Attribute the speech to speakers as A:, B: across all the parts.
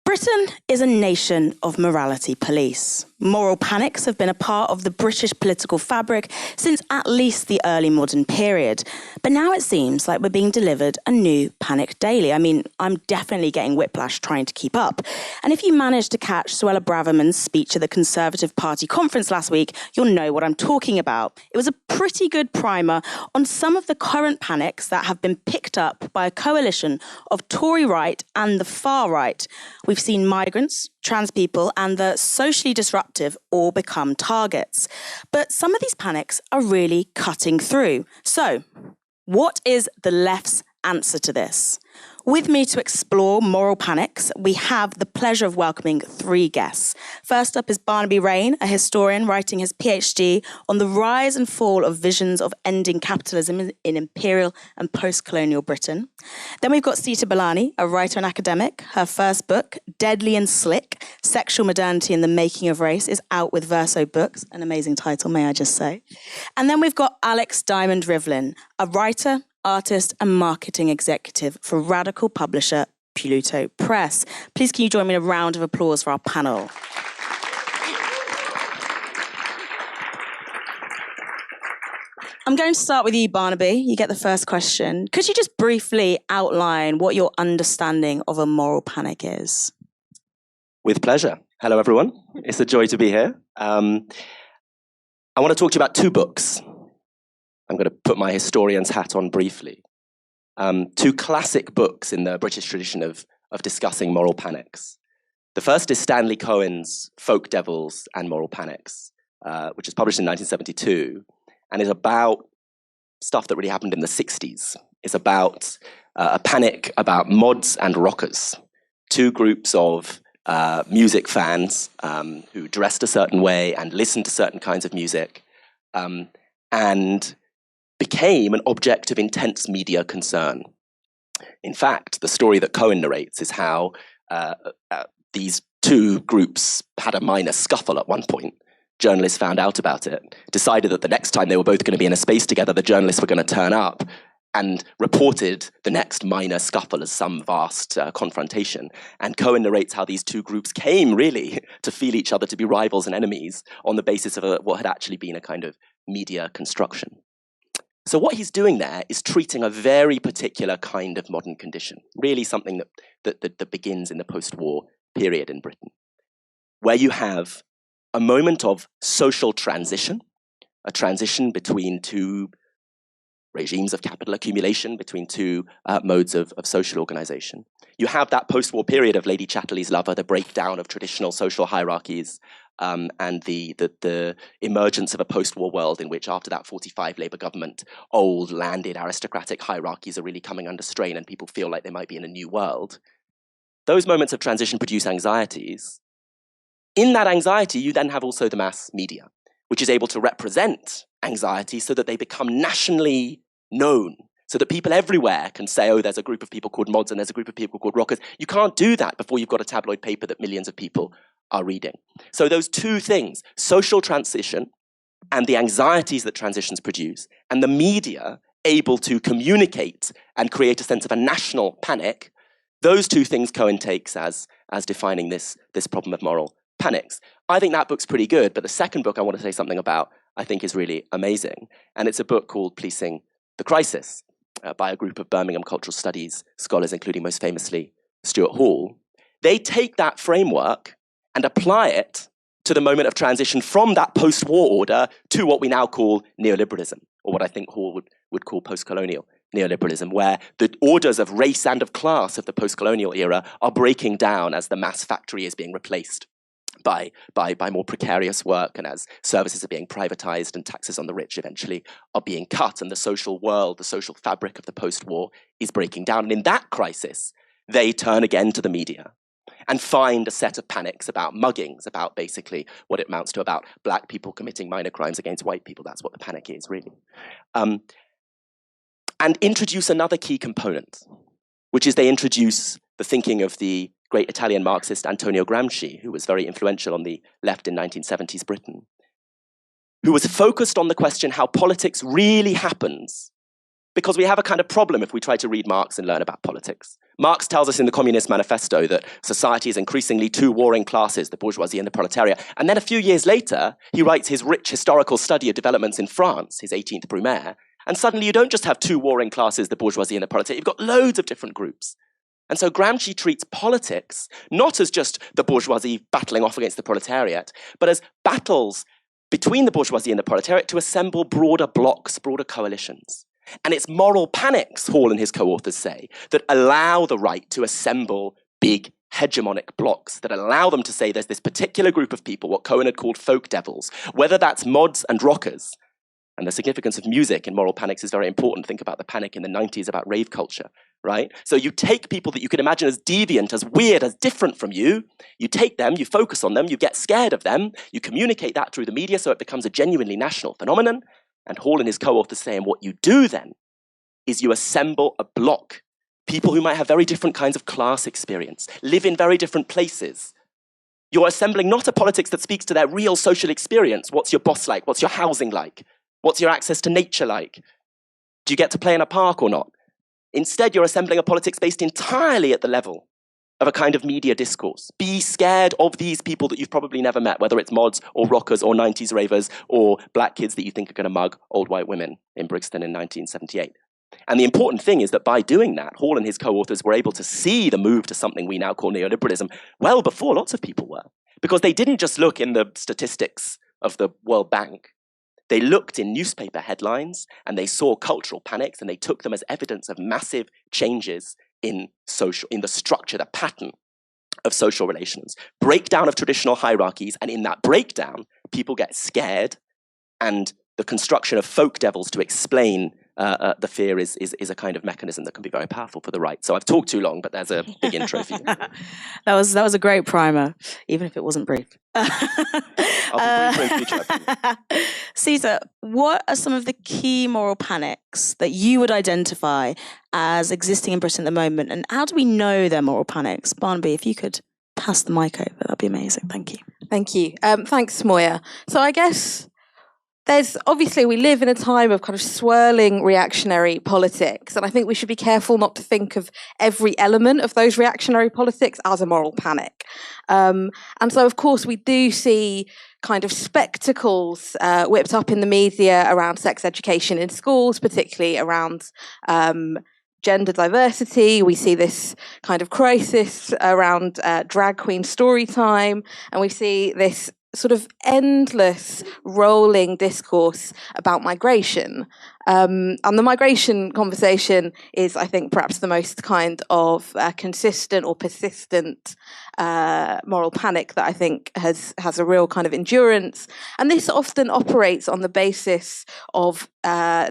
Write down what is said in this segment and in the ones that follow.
A: Britain is a nation of morality police. Moral panics have been a part of the British political fabric since at least the early modern period. But now it seems like we're being delivered a new panic daily. I mean, I'm definitely getting whiplash trying to keep up. And if you managed to catch Suella Braverman's speech at the Conservative Party conference last week, you'll know what I'm talking about. It was a pretty good primer on some of the current panics that have been picked up by a coalition of Tory right and the far right. We've seen migrants, trans people and the socially disruptive all become targets. But some of these panics are really cutting through. So, what is the left's answer to this? With me to explore moral panics, we have the pleasure of welcoming three guests. First up is Barnaby Raine, a historian writing his PhD on the rise and fall of visions of ending capitalism in imperial and post-colonial Britain. Then we've got Sita Balani, a writer and academic. Her first book, Deadly and Slick, Sexual Modernity and the Making of Race, is out with Verso Books, an amazing title, may I just say. And then we've got Alex Diamond-Rivlin, a writer, artist and marketing executive for radical publisher Pluto Press. Please can you join me in a round of applause for our panel. I'm going to start with you, Barnaby. You get the first question. Could you just briefly outline what your understanding of a moral panic is?
B: With pleasure. Hello, everyone. It's a joy to be here. I want to talk to you about two books. I'm going to put my historian's hat on briefly. Two classic books in the British tradition of discussing moral panics. The first is Stanley Cohen's Folk Devils and Moral Panics, which was published in 1972, and is about stuff that really happened in the 60s. It's about a panic about mods and rockers, two groups of music fans who dressed a certain way and listened to certain kinds of music, and became an object of intense media concern. In fact, the story that Cohen narrates is how these two groups had a minor scuffle at one point. Journalists found out about it, decided that the next time they were both going to be in a space together, the journalists were going to turn up, and reported the next minor scuffle as some vast confrontation. And Cohen narrates how these two groups came, really, to feel each other to be rivals and enemies on the basis of what had actually been a kind of media construction. So what he's doing there is treating a very particular kind of modern condition, really something that begins in the post-war period in Britain, where you have a moment of social transition, a transition between two regimes of capital accumulation, between two modes of social organization. You have that post-war period of Lady Chatterley's Lover, the breakdown of traditional social hierarchies, and the emergence of a post-war world in which, after that 45 Labour government, old landed aristocratic hierarchies are really coming under strain and people feel like they might be in a new world. Those moments of transition produce anxieties. In that anxiety, you then have also the mass media, which is able to represent anxiety so that they become nationally known, so that people everywhere can say, oh, there's a group of people called mods and there's a group of people called rockers. You can't do that before you've got a tabloid paper that millions of people are reading. So those two things, social transition and the anxieties that transitions produce, and the media able to communicate and create a sense of a national panic, those two things Cohen takes as defining this problem of moral panics. I think that book's pretty good, but the second book I want to say something about, I think is really amazing. And it's a book called Policing the Crisis by a group of Birmingham cultural studies scholars, including most famously Stuart Hall. They take that framework and apply it to the moment of transition from that post-war order to what we now call neoliberalism, or what I think Hall would call post-colonial neoliberalism, where the orders of race and of class of the post-colonial era are breaking down as the mass factory is being replaced by more precarious work, and as services are being privatized and taxes on the rich eventually are being cut, and the social world, the social fabric of the post-war is breaking down. And in that crisis, they turn again to the media and find a set of panics about muggings, about basically what it amounts to about black people committing minor crimes against white people. That's what the panic is, really. And introduce another key component, which is they introduce the thinking of the great Italian Marxist Antonio Gramsci, who was very influential on the left in 1970s Britain, who was focused on the question how politics really happens, because we have a kind of problem if we try to read Marx and learn about politics. Marx tells us in the Communist Manifesto that society is increasingly two warring classes, the bourgeoisie and the proletariat. And then a few years later, he writes his rich historical study of developments in France, his 18th Brumaire. And suddenly you don't just have two warring classes, the bourgeoisie and the proletariat, you've got loads of different groups. And so Gramsci treats politics not as just the bourgeoisie battling off against the proletariat, but as battles between the bourgeoisie and the proletariat to assemble broader blocs, broader coalitions. And it's moral panics, Hall and his co-authors say, that allow the right to assemble big hegemonic blocs, that allow them to say there's this particular group of people, what Cohen had called folk devils, whether that's mods and rockers. And the significance of music in moral panics is very important. Think about the panic in the 90s about rave culture, right? So you take people that you could imagine as deviant, as weird, as different from you take them, you focus on them, you get scared of them, you communicate that through the media so it becomes a genuinely national phenomenon. And Hall and his co-authors say, and what you do then is you assemble a bloc, people who might have very different kinds of class experience, live in very different places. You're assembling not a politics that speaks to their real social experience. What's your boss like? What's your housing like? What's your access to nature like? Do you get to play in a park or not? Instead, you're assembling a politics based entirely at the level of a kind of media discourse. Be scared of these people that you've probably never met, whether it's mods or rockers or 90s ravers or black kids that you think are going to mug old white women in Brixton in 1978. And the important thing is that by doing that, Hall and his co-authors were able to see the move to something we now call neoliberalism well before lots of people were. Because they didn't just look in the statistics of the World Bank. They looked in newspaper headlines and they saw cultural panics and they took them as evidence of massive changes in the structure, the pattern of social relations, breakdown of traditional hierarchies, and in that breakdown, people get scared, and the construction of folk devils to explain the fear is a kind of mechanism that can be very powerful for the right. So I've talked too long, but there's a big intro for you.
A: That was a great primer, even if it wasn't brief.
B: I'll be brief in future.
A: Sita, what are some of the key moral panics that you would identify as existing in Britain at the moment, and how do we know they're moral panics? Barnaby, if you could pass the mic over, that'd be amazing. Thank you.
C: Thank you. Thanks, Moya. So I guess obviously we live in a time of kind of swirling reactionary politics, and I think we should be careful not to think of every element of those reactionary politics as a moral panic. And so, of course, we do see kind of spectacles whipped up in the media around sex education in schools, particularly around gender diversity. We see this kind of crisis around drag queen story time, and we see this sort of endless rolling discourse about migration. And the migration conversation is, I think, perhaps the most kind of consistent or persistent moral panic that I think has a real kind of endurance. And this often operates on the basis of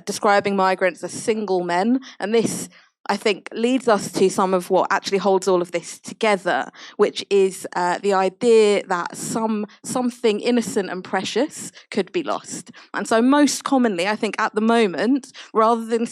C: describing migrants as single men. And this, I think, leads us to some of what actually holds all of this together, which is the idea that something innocent and precious could be lost. And so most commonly, I think at the moment, rather than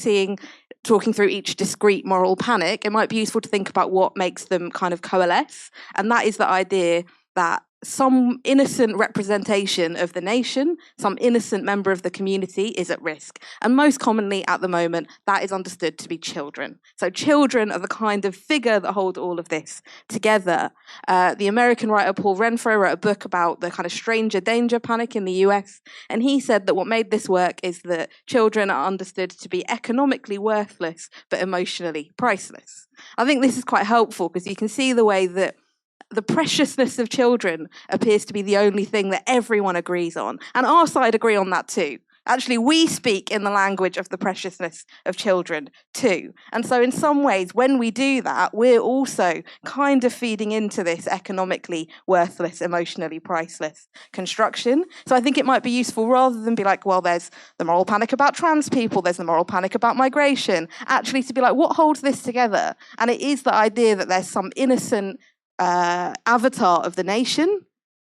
C: talking through each discrete moral panic, it might be useful to think about what makes them kind of coalesce. And that is the idea that some innocent representation of the nation, some innocent member of the community is at risk. And most commonly at the moment, that is understood to be children. So children are the kind of figure that hold all of this together. The American writer Paul Renfro wrote a book about the kind of stranger danger panic in the US. And he said that what made this work is that children are understood to be economically worthless, but emotionally priceless. I think this is quite helpful because you can see the way that the preciousness of children appears to be the only thing that everyone agrees on. And our side agree on that too. Actually, we speak in the language of the preciousness of children too. And so in some ways, when we do that, we're also kind of feeding into this economically worthless, emotionally priceless construction. So I think it might be useful, rather than be like, well, there's the moral panic about trans people, there's the moral panic about migration, actually to be like, what holds this together? And it is the idea that there's some innocent avatar of the nation,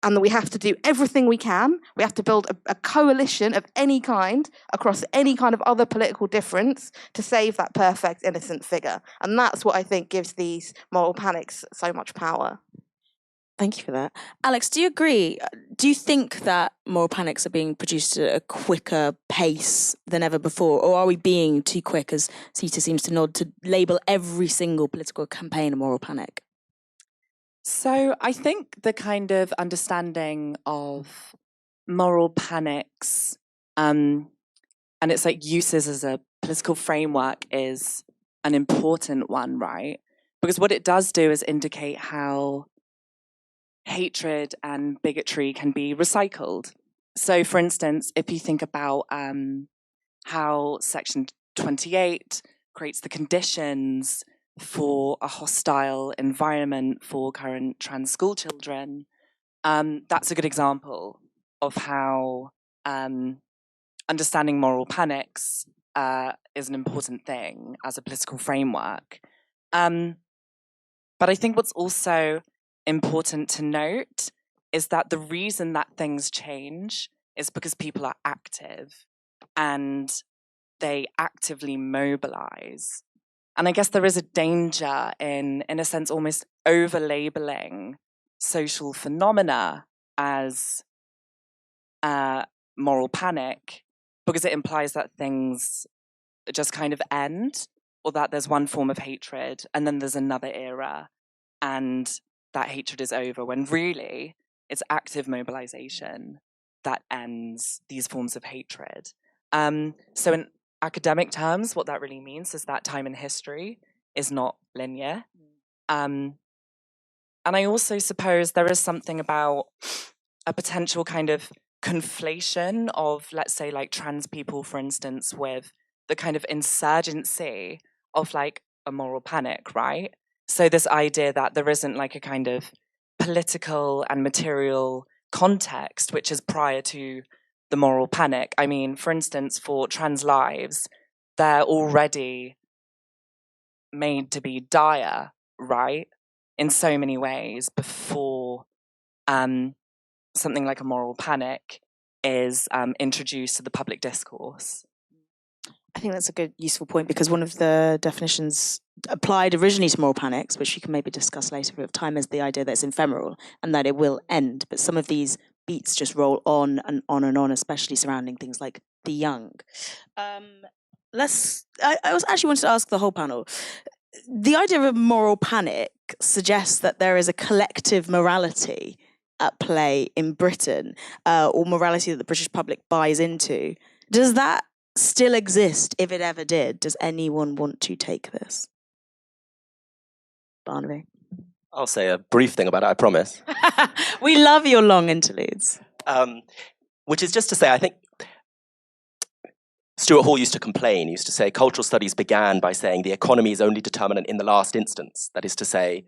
C: and that we have to do everything we can. We have to build a coalition of any kind across any kind of other political difference to save that perfect innocent figure. And that's what I think gives these moral panics so much power.
A: Thank you for that. Alex, do you agree? Do you think that moral panics are being produced at a quicker pace than ever before? Or are we being too quick, as Sita seems to nod, to label every single political campaign a moral panic?
D: So I think the kind of understanding of moral panics and its like uses as a political framework is an important one, right? Because what it does do is indicate how hatred and bigotry can be recycled. So, for instance, if you think about how Section 28 creates the conditions for a hostile environment for current trans school children, that's a good example of how understanding moral panics is an important thing as a political framework. But I think what's also important to note is that the reason that things change is because people are active and they actively mobilize. And I guess there is a danger in a sense, almost over-labeling social phenomena as moral panic, because it implies that things just kind of end, or that there's one form of hatred and then there's another era and that hatred is over, when really it's active mobilization that ends these forms of hatred. So in academic terms, what that really means is that time in history is not linear. And I also suppose there is something about a potential kind of conflation of, let's say, like trans people, for instance, with the kind of insurgency of like a moral panic, right? So this idea that there isn't like a kind of political and material context which is prior to the moral panic. I mean, for instance, for trans lives, they're already made to be dire, right? In so many ways before something like a moral panic is introduced to the public discourse.
A: I think that's a good, useful point, because one of the definitions applied originally to moral panics, which we can maybe discuss later if we have time, is the idea that it's ephemeral and that it will end. But some of these beats just roll on and on and on, especially surrounding things like the young. I also actually wanted to ask the whole panel, the idea of a moral panic suggests that there is a collective morality at play in Britain, or morality that the British public buys into. Does that still exist, if it ever did? Does anyone want to take this? Barnaby.
B: I'll say a brief thing about it, I promise.
A: We love your long interludes.
B: Which is just to say, I think Stuart Hall used to complain, he used to say cultural studies began by saying the economy is only determinant in the last instance. That is to say,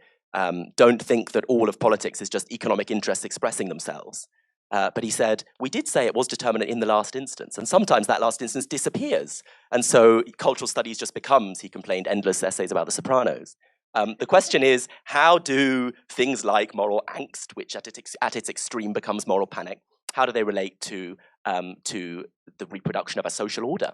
B: don't think that all of politics is just economic interests expressing themselves. But he said, we did say it was determinant in the last instance, and sometimes that last instance disappears. And so cultural studies just becomes, he complained, endless essays about The Sopranos. The question is, how do things like moral angst, which at its extreme becomes moral panic, how do they relate to the reproduction of a social order?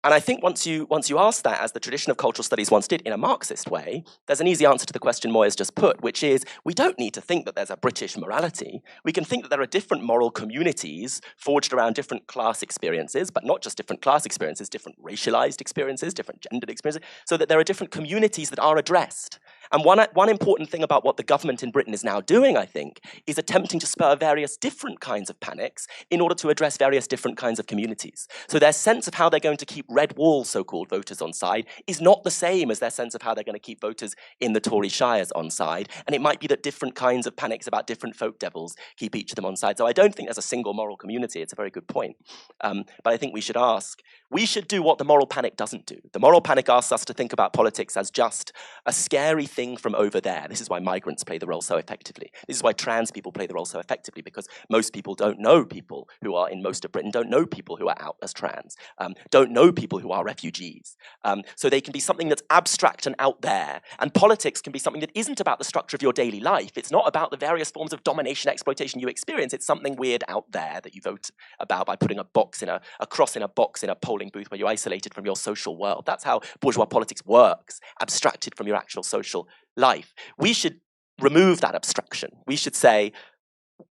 B: And I think once you ask that, as the tradition of cultural studies once did in a Marxist way, there's an easy answer to the question Moya's just put, which is we don't need to think that there's a British morality. We can think that there are different moral communities forged around different class experiences, but not just different class experiences, different racialized experiences, different gendered experiences, so that there are different communities that are addressed. And one important thing about what the government in Britain is now doing, I think, is attempting to spur various different kinds of panics in order to address various different kinds of communities. So their sense of how they're going to keep red wall so-called voters on side is not the same as their sense of how they're going to keep voters in the Tory shires on side. And it might be that different kinds of panics about different folk devils keep each of them on side. So I don't think there's a single moral community. It's a very good point. But I think we should do what the moral panic doesn't do. The moral panic asks us to think about politics as just a scary thing from over there. This is why migrants play the role so effectively. This is why trans people play the role so effectively, because most people don't know people who are in most of Britain, don't know people who are out as trans, don't know people who are refugees. So they can be something that's abstract and out there. And politics can be something that isn't about the structure of your daily life. It's not about the various forms of domination, exploitation you experience. It's something weird out there that you vote about by putting a cross in a box in a polling booth where you're isolated from your social world. That's how bourgeois politics works, abstracted from your actual social life. We should remove that abstraction. We should say,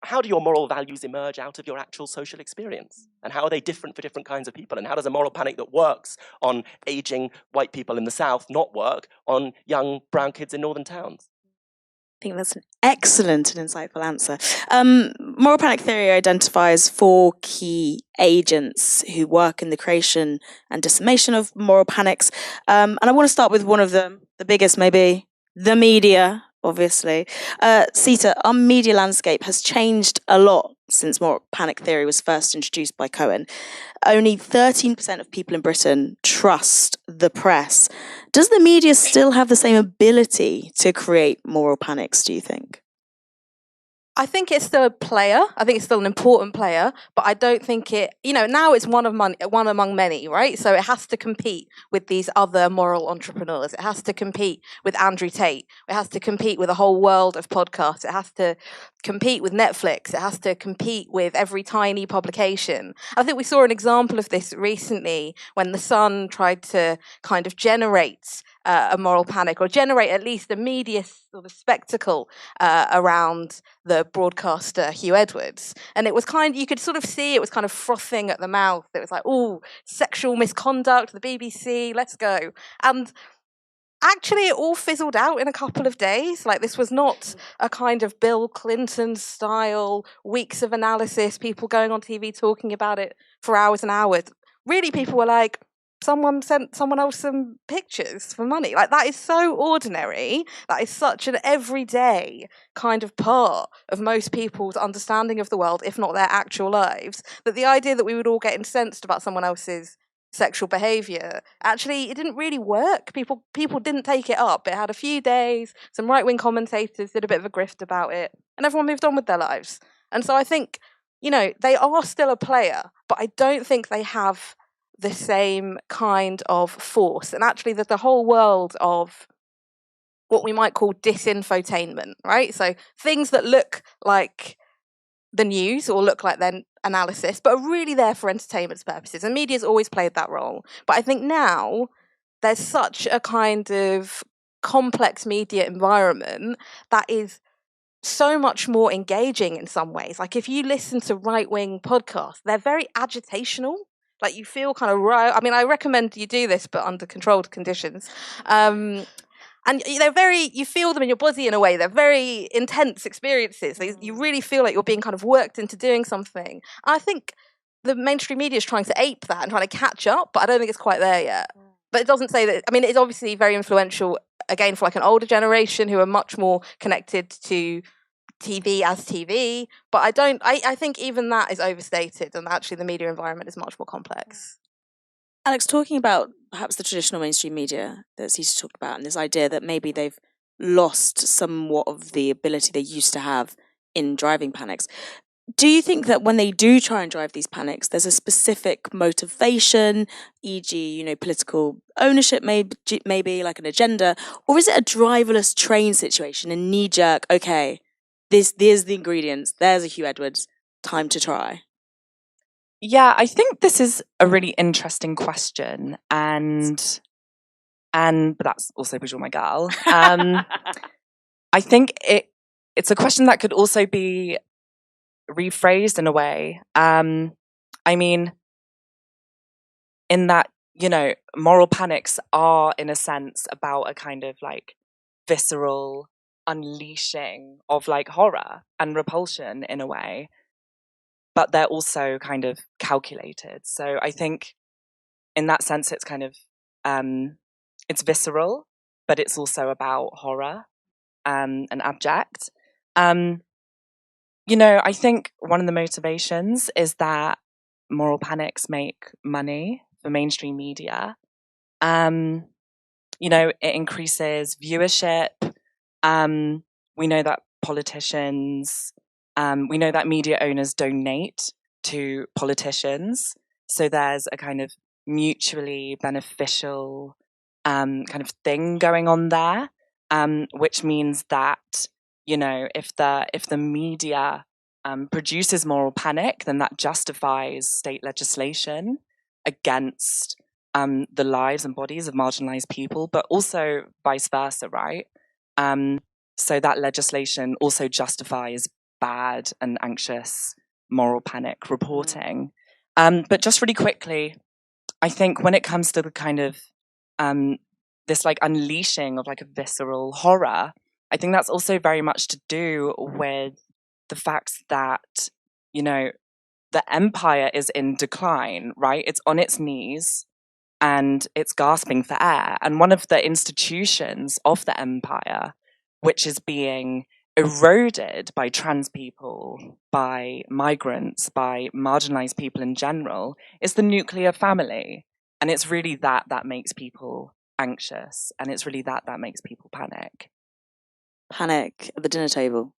B: how do your moral values emerge out of your actual social experience? And how are they different for different kinds of people? And how does a moral panic that works on aging white people in the South not work on young brown kids in northern towns?
A: I think that's an excellent and insightful answer. Moral panic theory identifies 4 key agents who work in the creation and dissemination of moral panics. And I want to start with one of them, the biggest maybe, the media, obviously. Sita, our media landscape has changed a lot since moral panic theory was first introduced by Cohen. Only 13% of people in Britain trust the press. Does the media still have the same ability to create moral panics, do you think?
C: I think it's still a player. I think it's still an important player, but I don't think it, now it's one among many, right? So it has to compete with these other moral entrepreneurs. It has to compete with Andrew Tate. It has to compete with a whole world of podcasts. It has to compete with Netflix. It has to compete with every tiny publication. I think we saw an example of this recently when The Sun tried to kind of generate a moral panic, or generate at least a media sort of spectacle around the broadcaster Hugh Edwards. And it was you could sort of see it was kind of frothing at the mouth. It was like, oh, sexual misconduct, the BBC, let's go. And actually, it all fizzled out in a couple of days. Like, this was not a kind of Bill Clinton style, weeks of analysis, people going on TV talking about it for hours and hours. Really, people were like, someone sent someone else some pictures for money. Like, that is so ordinary. That is such an everyday kind of part of most people's understanding of the world, if not their actual lives, that the idea that we would all get incensed about someone else's sexual behaviour, actually, it didn't really work. People didn't take it up. It had a few days, some right-wing commentators did a bit of a grift about it, and everyone moved on with their lives. And so I think, they are still a player, but I don't think they have the same kind of force. And actually, there's the whole world of what we might call disinfotainment, right? So things that look like the news or look like their analysis, but are really there for entertainment purposes. And media's always played that role. But I think now there's such a kind of complex media environment that is so much more engaging in some ways. Like, if you listen to right-wing podcasts, they're very agitational. Like, you feel kind of right. I mean, I recommend you do this, but under controlled conditions. And you feel them in your body in a way. They're very intense experiences. You really feel like you're being kind of worked into doing something. I think the mainstream media is trying to ape that and trying to catch up, but I don't think it's quite there yet. But it doesn't say that. I mean, it's obviously very influential, again, for like an older generation who are much more connected to TV as TV. But I think even that is overstated, and actually the media environment is much more complex.
A: Alex, talking about perhaps the traditional mainstream media that Sita talked about, and this idea that maybe they've lost somewhat of the ability they used to have in driving panics. Do you think that when they do try and drive these panics, there's a specific motivation, e.g., political ownership, maybe like an agenda, or is it a driverless train situation, a knee-jerk, okay, there's the ingredients, there's a Hugh Edwards, time to try?
D: Yeah, I think this is a really interesting question, but that's also visual, my girl. I think it's a question that could also be rephrased in a way. I mean, in that, moral panics are, in a sense, about a kind of like visceral unleashing of like horror and repulsion in a way, but they're also kind of calculated. So I think in that sense, it's kind of, it's visceral, but it's also about horror and abject. I think one of the motivations is that moral panics make money for mainstream media. It increases viewership. We know that politicians, we know that media owners donate to politicians. So there's a kind of mutually beneficial kind of thing going on there, which means that, if the media produces moral panic, then that justifies state legislation against the lives and bodies of marginalized people, but also vice versa, right? So that legislation also justifies bad and anxious moral panic reporting. But just really quickly, I think when it comes to the kind of this like unleashing of like a visceral horror, I think that's also very much to do with the fact that, you know, the empire is in decline, right? It's on its knees and it's gasping for air. And one of the institutions of the empire, which is being eroded by trans people, by migrants, by marginalized people in general, is the nuclear family. And it's really that makes people anxious. And it's really that makes people panic.
A: Panic at the dinner table.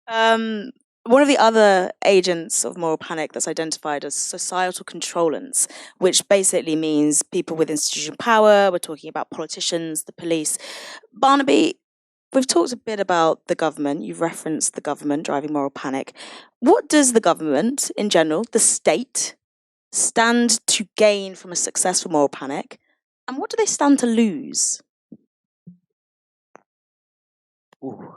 A: One of the other agents of moral panic that's identified as societal controllants, which basically means people with institutional power. We're talking about politicians, the police. Barnaby, we've talked a bit about the government. You've referenced the government driving moral panic. What does the government, in general, the state, stand to gain from a successful moral panic? And what do they stand to lose?
B: Ooh.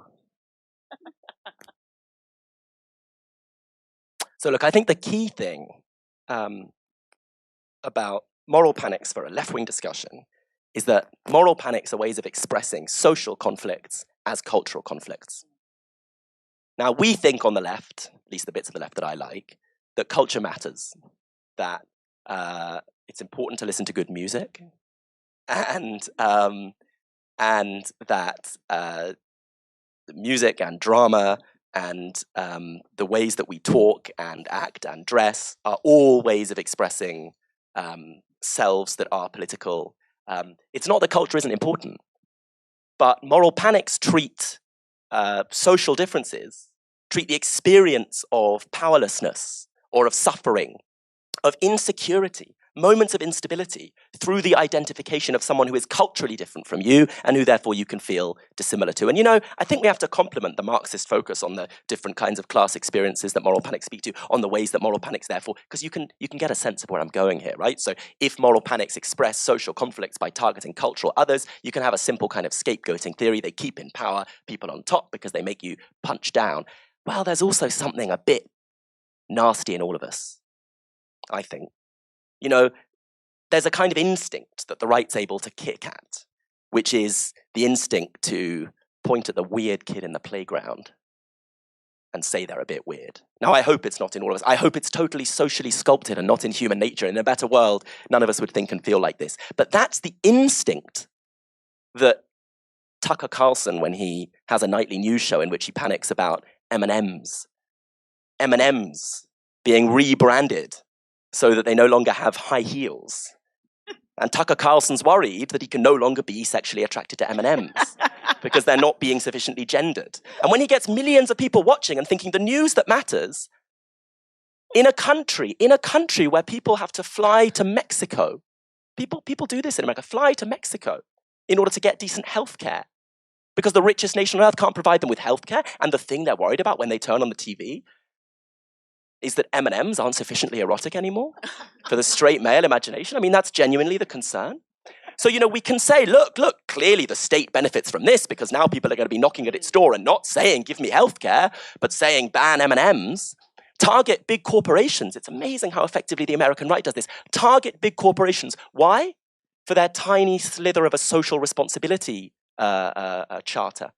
B: So look, I think the key thing about moral panics for a left-wing discussion is that moral panics are ways of expressing social conflicts as cultural conflicts. Now, we think on the left, at least the bits of the left that I like, that culture matters, that it's important to listen to good music, and that music and drama and the ways that we talk and act and dress are all ways of expressing selves that are political. It's not that culture isn't important, but moral panics treat social differences, treat the experience of powerlessness or of suffering, of insecurity, moments of instability, through the identification of someone who is culturally different from you and who therefore you can feel dissimilar to. And you know, I think we have to compliment the Marxist focus on the different kinds of class experiences that moral panics speak to, on the ways that moral panics therefore, because you can get a sense of where I'm going here, right? So if moral panics express social conflicts by targeting cultural others, you can have a simple kind of scapegoating theory. They keep in power people on top because they make you punch down. Well, there's also something a bit nasty in all of us, I think. You know, there's a kind of instinct that the right's able to kick at, which is the instinct to point at the weird kid in the playground and say they're a bit weird. Now, I hope it's not in all of us. I hope it's totally socially sculpted and not in human nature. In a better world, none of us would think and feel like this. But that's the instinct that Tucker Carlson, when he has a nightly news show in which he panics about M&Ms being rebranded so that they no longer have high heels. And Tucker Carlson's worried that he can no longer be sexually attracted to M&Ms because they're not being sufficiently gendered. And when he gets millions of people watching and thinking the news that matters, in a country where people have to fly to Mexico, people do this in America, fly to Mexico in order to get decent healthcare because the richest nation on earth can't provide them with healthcare. And the thing they're worried about when they turn on the TV is that M&Ms aren't sufficiently erotic anymore for the straight male imagination. I mean, that's genuinely the concern. So, you know, we can say, look, clearly the state benefits from this because now people are going to be knocking at its door and not saying, give me healthcare, but saying ban M&Ms. Target big corporations. It's amazing how effectively the American right does this. Target big corporations. Why? For their tiny slither of a social responsibility charter.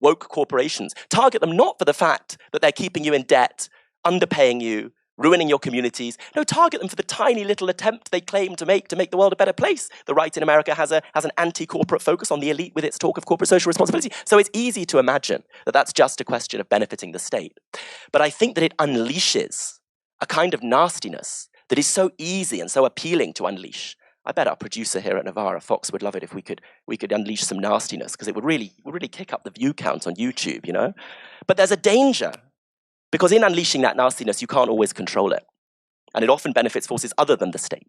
B: Woke corporations. Target them not for the fact that they're keeping you in debt, underpaying you, ruining your communities. No, target them for the tiny little attempt they claim to make the world a better place. The right in America has an anti-corporate focus on the elite with its talk of corporate social responsibility. So it's easy to imagine that that's just a question of benefiting the state. But I think that it unleashes a kind of nastiness that is so easy and so appealing to unleash. I bet our producer here at Novara, Fox, would love it if we could unleash some nastiness because it would really kick up the view count on YouTube, you know? But there's a danger. Because in unleashing that nastiness, you can't always control it. And it often benefits forces other than the state.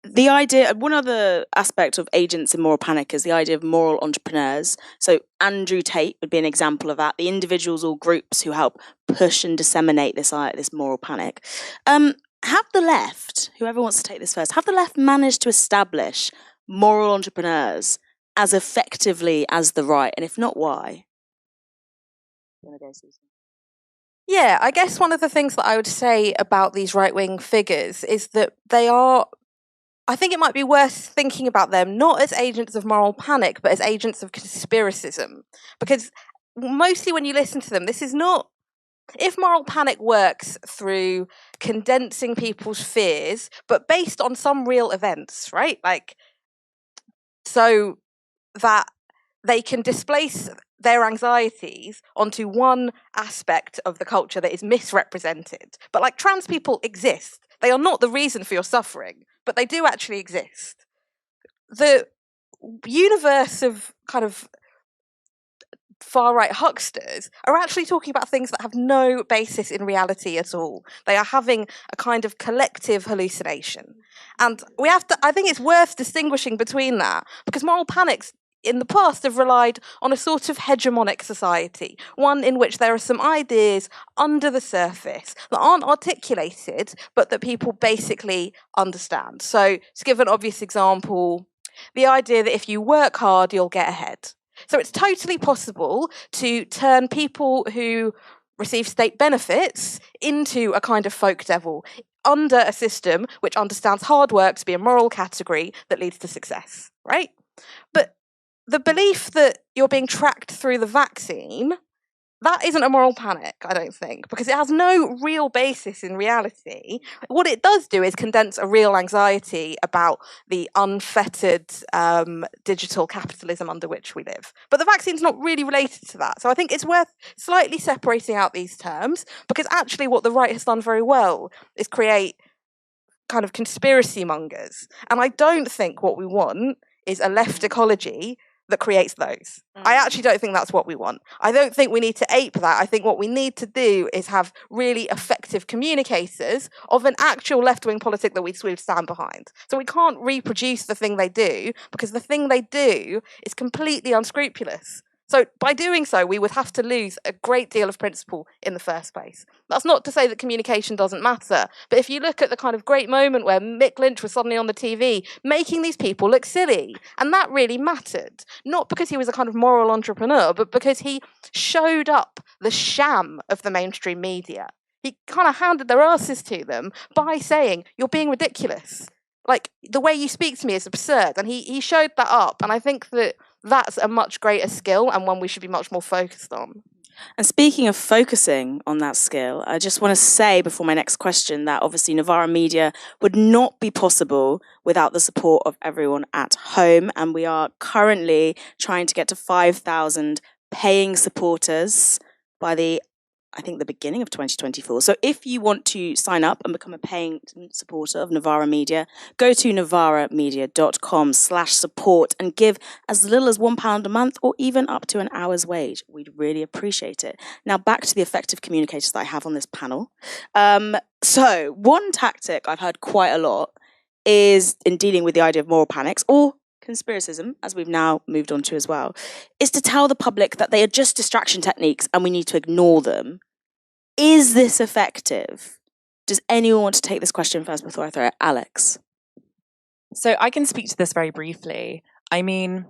A: The idea, one other aspect of agents in moral panic is the idea of moral entrepreneurs. So Andrew Tate would be an example of that. The individuals or groups who help push and disseminate this moral panic. Have the left, whoever wants to take this first, have the left managed to establish moral entrepreneurs as effectively as the right? And if not, why?
D: you want to go, Susan?
C: Yeah, I guess one of the things that I would say about these right-wing figures is that they are, I think it might be worth thinking about them not as agents of moral panic, but as agents of conspiracism. Because mostly when you listen to them, this is not, if moral panic works through condensing people's fears, but based on some real events, right? Like, so that they can displace their anxieties onto one aspect of the culture that is misrepresented. But like, trans people exist. They are not the reason for your suffering, but they do actually exist. The universe of kind of far-right hucksters are actually talking about things that have no basis in reality at all. They are having a kind of collective hallucination. And we have to, I think it's worth distinguishing between that, because moral panics in the past have relied on a sort of hegemonic society, one in which there are some ideas under the surface that aren't articulated, but that people basically understand. So, to give an obvious example, the idea that if you work hard, you'll get ahead. So it's totally possible to turn people who receive state benefits into a kind of folk devil under a system which understands hard work to be a moral category that leads to success, right? But the belief that you're being tracked through the vaccine, that isn't a moral panic, I don't think, because it has no real basis in reality. What it does do is condense a real anxiety about the unfettered digital capitalism under which we live. But the vaccine's not really related to that. So I think it's worth slightly separating out these terms, because actually what the right has done very well is create kind of conspiracy mongers. And I don't think what we want is a left ecology that creates those. I actually don't think that's what we want. I don't think we need to ape that. I think what we need to do is have really effective communicators of an actual left-wing politic that we stand behind. So we can't reproduce the thing they do, because the thing they do is completely unscrupulous. So by doing so, we would have to lose a great deal of principle in the first place. That's not to say that communication doesn't matter, but if you look at the kind of great moment where Mick Lynch was suddenly on the TV making these people look silly, and that really mattered, not because he was a kind of moral entrepreneur, but because he showed up the sham of the mainstream media. He kind of handed their asses to them by saying, "You're being ridiculous. Like, the way you speak to me is absurd." And he showed that up, and I think that that's a much greater skill and one we should be much more focused on.
A: And speaking of focusing on that skill, I just want to say before my next question that obviously Novara Media would not be possible without the support of everyone at home. And we are currently trying to get to 5,000 paying supporters by the beginning of 2024. So if you want to sign up and become a paying supporter of Novara Media, go to novaramedia.com/support and give as little as £1 a month or even up to an hour's wage. We'd really appreciate it. Now back to the effective communicators that I have on this panel. So one tactic I've heard quite a lot is in dealing with the idea of moral panics or conspiracism, as we've now moved on to as well, is to tell the public that they are just distraction techniques and we need to ignore them. Is this effective? Does anyone want to take this question first before I throw it? Alex.
D: So I can speak to this very briefly. I mean,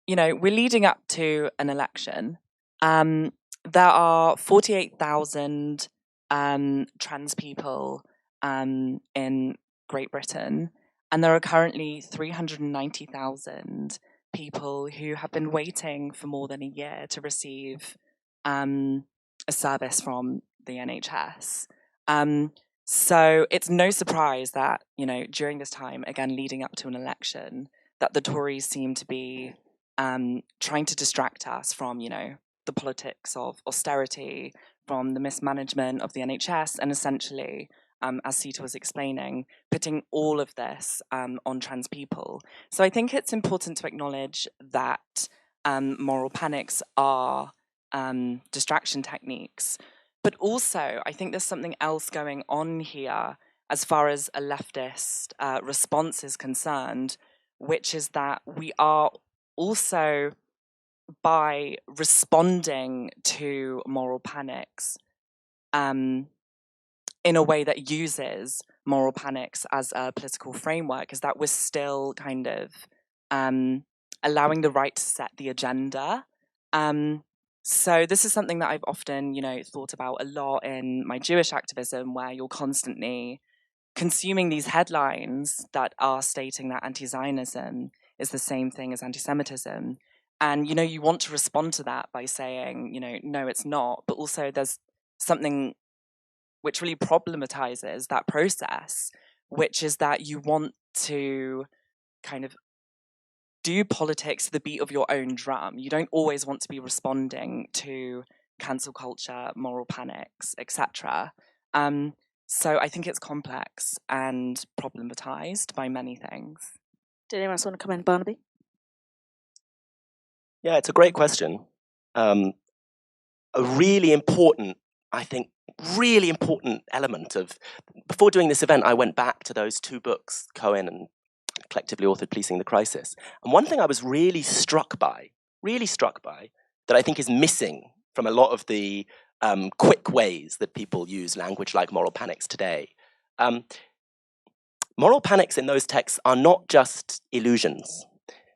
D: we're leading up to an election. There are 48,000 trans people in Great Britain, and there are currently 390,000 people who have been waiting for more than a year to receive a service from the NHS. So it's no surprise that, during this time, again, leading up to an election, that the Tories seem to be trying to distract us from, the politics of austerity, from the mismanagement of the NHS, and essentially, as Sita was explaining, putting all of this on trans people. So I think it's important to acknowledge that moral panics are distraction techniques. But also, I think there's something else going on here as far as a leftist response is concerned, which is that we are also, by responding to moral panics in a way that uses moral panics as a political framework, is that we're still kind of allowing the right to set the agenda. So this is something that I've often, thought about a lot in my Jewish activism, where you're constantly consuming these headlines that are stating that anti-Zionism is the same thing as anti-Semitism. And, you want to respond to that by saying, no, it's not. But also there's something which really problematizes that process, which is that you want to kind of do politics to the beat of your own drum. You don't always want to be responding to cancel culture, moral panics, etc. So I think it's complex and problematized by many things.
A: Did anyone else want to come in, Barnaby?
B: Yeah, it's a great question. A really important, I think, really important element of, before doing this event, I went back to those two books, Cohen and collectively authored Policing the Crisis. And one thing I was really struck by, that I think is missing from a lot of the quick ways that people use language like moral panics today. Moral panics in those texts are not just illusions.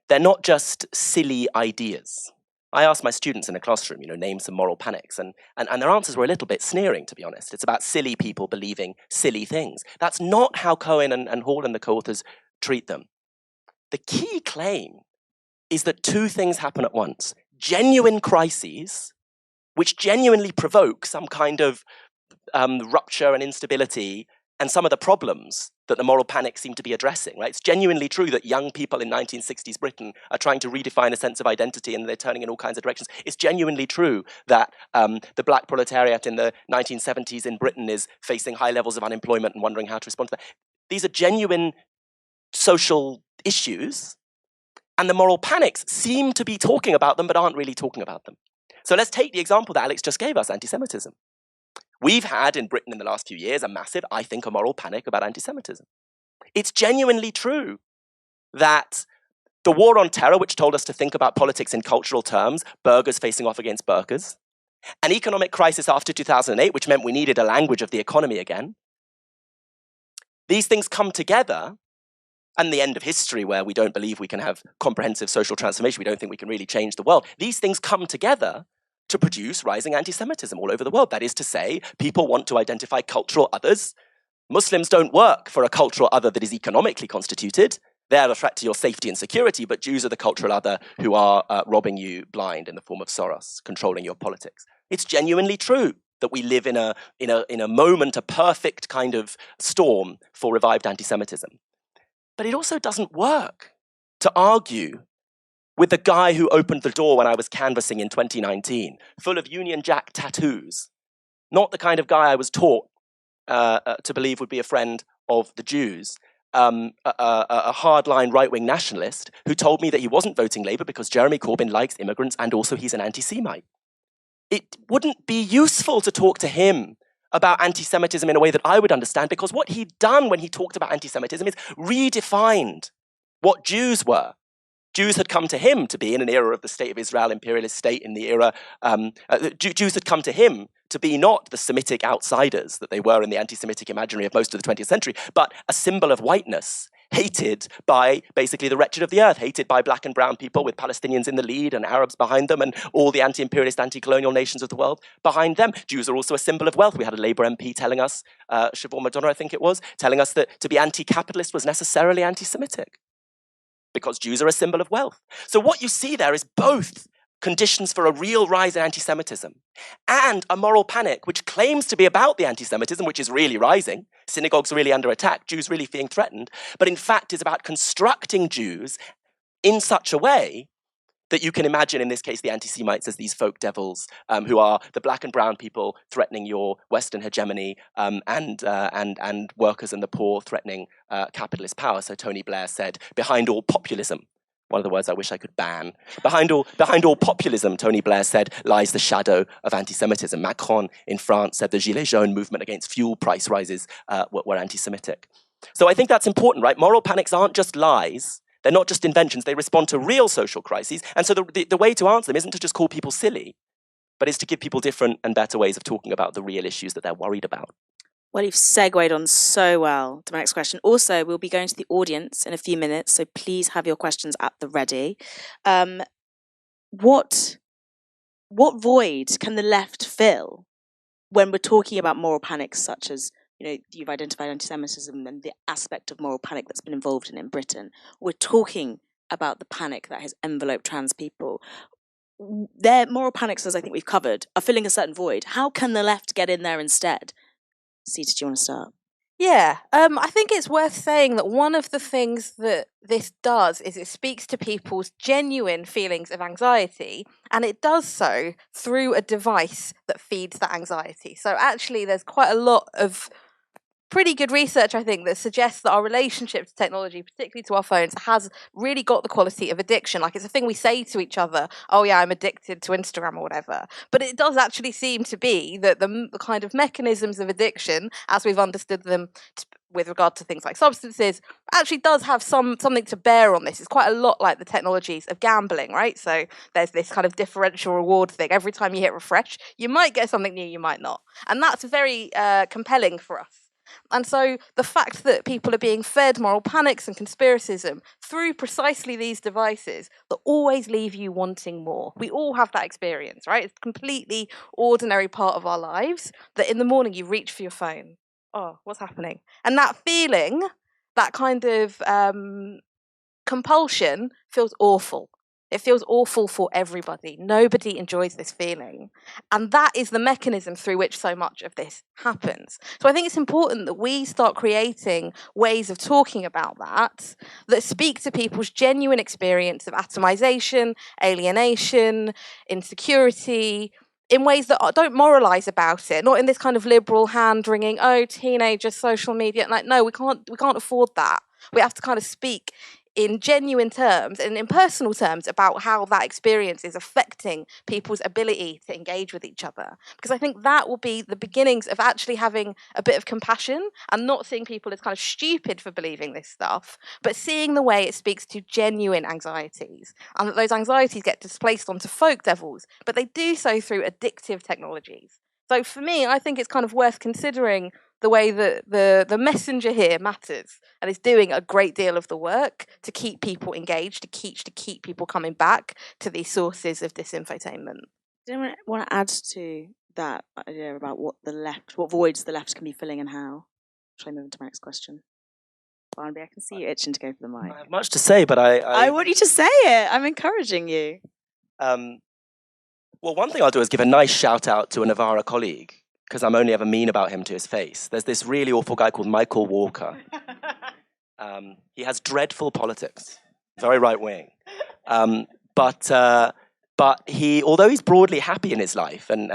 B: They're not just silly ideas. I asked my students in a classroom, name some moral panics, and their answers were a little bit sneering, to be honest. It's about silly people believing silly things. That's not how Cohen and Hall and the co-authors treat them. The key claim is that two things happen at once. Genuine crises, which genuinely provoke some kind of rupture and instability and some of the problems that the moral panics seem to be addressing, right? It's genuinely true that young people in 1960s Britain are trying to redefine a sense of identity and they're turning in all kinds of directions. It's genuinely true that the black proletariat in the 1970s in Britain is facing high levels of unemployment and wondering how to respond to that. These are genuine social issues, and the moral panics seem to be talking about them but aren't really talking about them. So let's take the example that Alex just gave us, anti-Semitism. We've had in Britain in the last few years a massive, I think, a moral panic about anti-Semitism. It's genuinely true that the war on terror, which told us to think about politics in cultural terms, burghers facing off against burghers, an economic crisis after 2008, which meant we needed a language of the economy again, these things come together, and the end of history where we don't believe we can have comprehensive social transformation, we don't think we can really change the world. These things come together to produce rising anti-Semitism all over the world. That is to say, people want to identify cultural others. Muslims don't work for a cultural other that is economically constituted. They're a threat to your safety and security, but Jews are the cultural other who are robbing you blind in the form of Soros, controlling your politics. It's genuinely true that we live in a moment, a perfect kind of storm for revived anti-Semitism. But it also doesn't work to argue with the guy who opened the door when I was canvassing in 2019, full of Union Jack tattoos, not the kind of guy I was taught to believe would be a friend of the Jews, a hardline right-wing nationalist who told me that he wasn't voting Labour because Jeremy Corbyn likes immigrants and also he's an anti-Semite. It wouldn't be useful to talk to him about anti-Semitism in a way that I would understand, because what he'd done when he talked about anti-Semitism is redefined what Jews were. Jews had come to him to be in an era of the State of Israel, imperialist state in the era. Jews had come to him to be not the Semitic outsiders that they were in the anti-Semitic imaginary of most of the 20th century, but a symbol of whiteness, hated by basically the wretched of the earth, hated by black and brown people with Palestinians in the lead and Arabs behind them and all the anti-imperialist, anti-colonial nations of the world behind them. Jews are also a symbol of wealth. We had a Labour MP telling us, Siobhan Madonna, I think it was, telling us that to be anti-capitalist was necessarily anti-Semitic because Jews are a symbol of wealth. So what you see there is both conditions for a real rise in anti-Semitism and a moral panic which claims to be about the anti-Semitism, which is really rising, synagogues are really under attack, Jews really being threatened, but in fact is about constructing Jews in such a way that you can imagine, in this case, the anti-Semites as these folk devils who are the black and brown people threatening your Western hegemony and workers and the poor threatening capitalist power. So Tony Blair said, behind all populism, one of the words I wish I could ban. Behind all populism, Tony Blair said, lies the shadow of anti-Semitism. Macron in France said the Gilets jaunes movement against fuel price rises were anti-Semitic. So I think that's important, right? Moral panics aren't just lies. They're not just inventions. They respond to real social crises. And so the way to answer them isn't to just call people silly, but is to give people different and better ways of talking about the real issues that they're worried about.
A: Well, you've segued on so well to my next question. Also, we'll be going to the audience in a few minutes, so please have your questions at the ready. What what void can the left fill when we're talking about moral panics such as, you've identified anti-Semitism and the aspect of moral panic that's been involved in Britain. We're talking about the panic that has enveloped trans people. Their moral panics, as I think we've covered, are filling a certain void. How can the left get in there instead? Sita, do you want to start?
C: Yeah, I think it's worth saying that one of the things that this does is it speaks to people's genuine feelings of anxiety, and it does so through a device that feeds that anxiety. So actually, there's quite a lot of pretty good research, I think, that suggests that our relationship to technology, particularly to our phones, has really got the quality of addiction. Like, it's a thing we say to each other, oh yeah, I'm addicted to Instagram or whatever. But it does actually seem to be that the kind of mechanisms of addiction, as we've understood them with regard to things like substances, actually does have something to bear on this. It's quite a lot like the technologies of gambling, right? So there's this kind of differential reward thing. Every time you hit refresh, you might get something new, you might not. And that's very compelling for us. And so the fact that people are being fed moral panics and conspiracism through precisely these devices that always leave you wanting more. We all have that experience, right? It's a completely ordinary part of our lives that in the morning you reach for your phone. Oh, what's happening? And that feeling, that kind of compulsion feels awful. It feels awful for everybody. Nobody enjoys this feeling. And that is the mechanism through which so much of this happens. So I think it's important that we start creating ways of talking about that speak to people's genuine experience of atomization, alienation, insecurity, in ways that don't moralize about it, not in this kind of liberal hand-wringing, oh, teenagers, social media. Like, no, we can't afford that. We have to kind of speak in genuine terms and in personal terms about how that experience is affecting people's ability to engage with each other. Because I think that will be the beginnings of actually having a bit of compassion and not seeing people as kind of stupid for believing this stuff, but seeing the way it speaks to genuine anxieties and that those anxieties get displaced onto folk devils, but they do so through addictive technologies. So for me, I think it's kind of worth considering the way that the messenger here matters and is doing a great deal of the work to keep people engaged, to keep people coming back to these sources of disinfotainment.
A: Do anyone want to add to that idea about what voids the left can be filling and how? Shall I move on to my next question? Barnaby, I can see you itching to go for the mic.
B: I have much to say, but I
A: want you to say it. I'm encouraging you.
B: Well, one thing I'll do is give a nice shout out to a Novara colleague, because I'm only ever mean about him to his face. There's this really awful guy called Michael Walker. He has dreadful politics, very right wing. But he, although he's broadly happy in his life and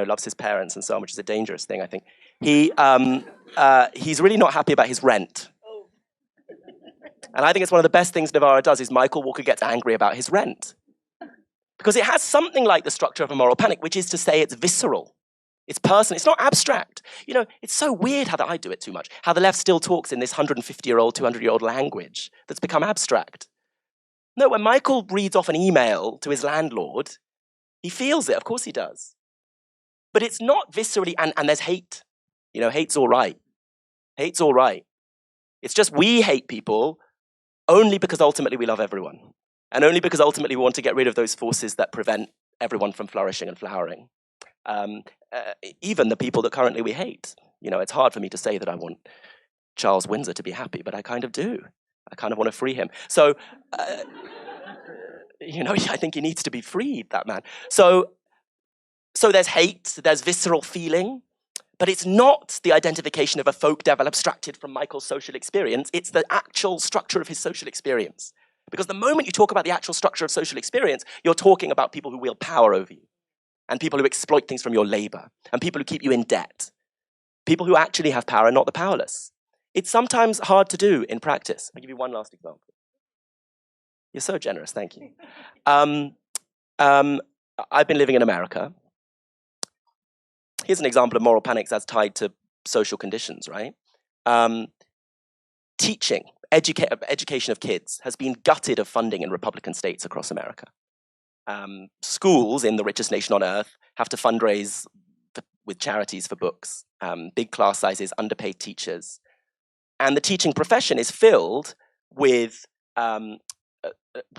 B: loves his parents and so on, which is a dangerous thing, I think, he's really not happy about his rent. And I think it's one of the best things Novara does is Michael Walker gets angry about his rent. Because it has something like the structure of a moral panic, which is to say it's visceral. It's personal. It's not abstract. It's so weird how I do it too much. How the left still talks in this 150-year-old, 200-year-old language that's become abstract. No, when Michael reads off an email to his landlord, he feels it. Of course he does. But it's not viscerally, and there's hate. Hate's all right. Hate's all right. It's just we hate people only because ultimately we love everyone. And only because ultimately we want to get rid of those forces that prevent everyone from flourishing and flowering. Even the people that currently we hate. It's hard for me to say that I want Charles Windsor to be happy, but I kind of do. I kind of want to free him. So, I think he needs to be freed, that man. So there's hate, there's visceral feeling, but it's not the identification of a folk devil abstracted from Michael's social experience. It's the actual structure of his social experience. Because the moment you talk about the actual structure of social experience, you're talking about people who wield power over you, and people who exploit things from your labor, and people who keep you in debt. People who actually have power and not the powerless. It's sometimes hard to do in practice. I'll give you one last example. You're so generous, thank you. I've been living in America. Here's an example of moral panics as tied to social conditions, right? Teaching, education of kids has been gutted of funding in Republican states across America. Schools in the richest nation on earth have to fundraise with charities for books, big class sizes, underpaid teachers. And the teaching profession is filled with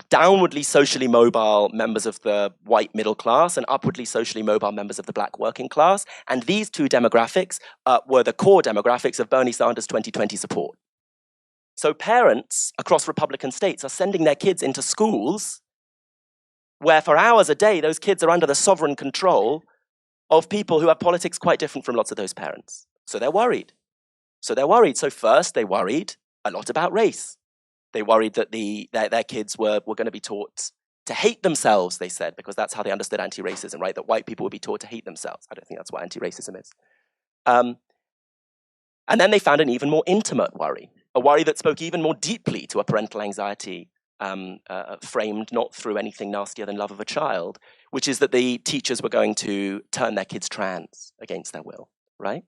B: downwardly socially mobile members of the white middle class and upwardly socially mobile members of the black working class. And these two demographics were the core demographics of Bernie Sanders' 2020 support. So parents across Republican states are sending their kids into schools where for hours a day, those kids are under the sovereign control of people who have politics quite different from lots of those parents. So they're worried. So first, they worried a lot about race. They worried that their kids were going to be taught to hate themselves, they said, because that's how they understood anti-racism, right? That white people would be taught to hate themselves. I don't think that's what anti-racism is. And then they found an even more intimate worry, a worry that spoke even more deeply to a parental anxiety framed not through anything nastier than love of a child, which is that the teachers were going to turn their kids trans against their will, right?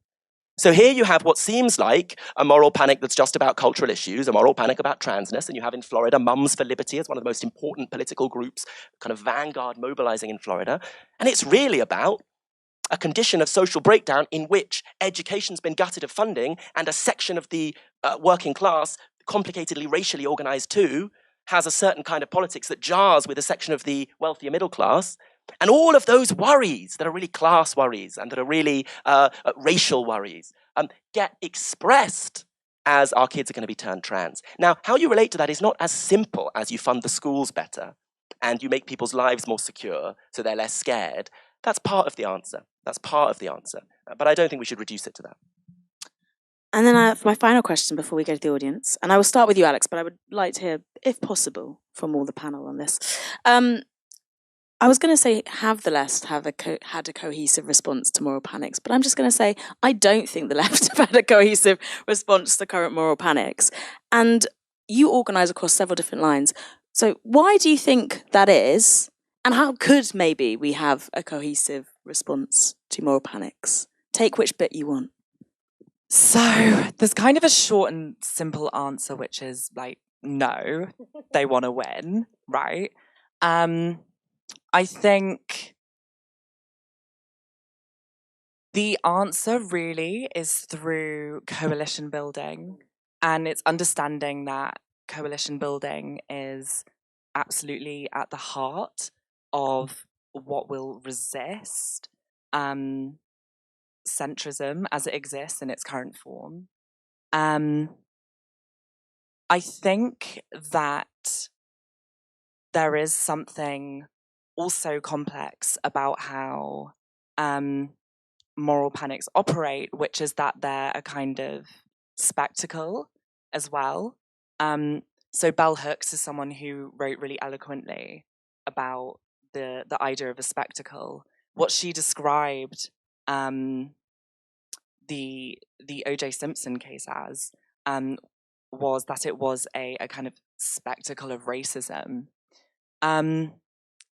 B: So here you have what seems like a moral panic that's just about cultural issues, a moral panic about transness, and you have in Florida Mums for Liberty as one of the most important political groups, kind of vanguard mobilizing in Florida. And it's really about a condition of social breakdown in which education's been gutted of funding and a section of the working class, complicatedly racially organized too, has a certain kind of politics that jars with a section of the wealthier middle class. And all of those worries that are really class worries and that are really racial worries get expressed as our kids are going to be turned trans. Now, how you relate to that is not as simple as you fund the schools better and you make people's lives more secure so they're less scared. That's part of the answer. But I don't think we should reduce it to that.
A: And then for my final question before we go to the audience, and I will start with you, Alex, but I would like to hear, if possible, from all the panel on this. I was going to say, have the left had a cohesive response to moral panics, but I'm just going to say, I don't think the left have had a cohesive response to current moral panics. And you organise across several different lines. So why do you think that is? And how could maybe we have a cohesive response to moral panics? Take which bit you want.
D: So there's kind of a short and simple answer, which is like, no, they want to win, right? I think the answer really is through coalition building, and it's understanding that coalition building is absolutely at the heart of what will resist centrism as it exists in its current form. I think that there is something also complex about how moral panics operate, which is that they're a kind of spectacle as well. So Bell Hooks is someone who wrote really eloquently about the idea of a spectacle. What she described the O.J. Simpson case as was that it was a kind of spectacle of racism.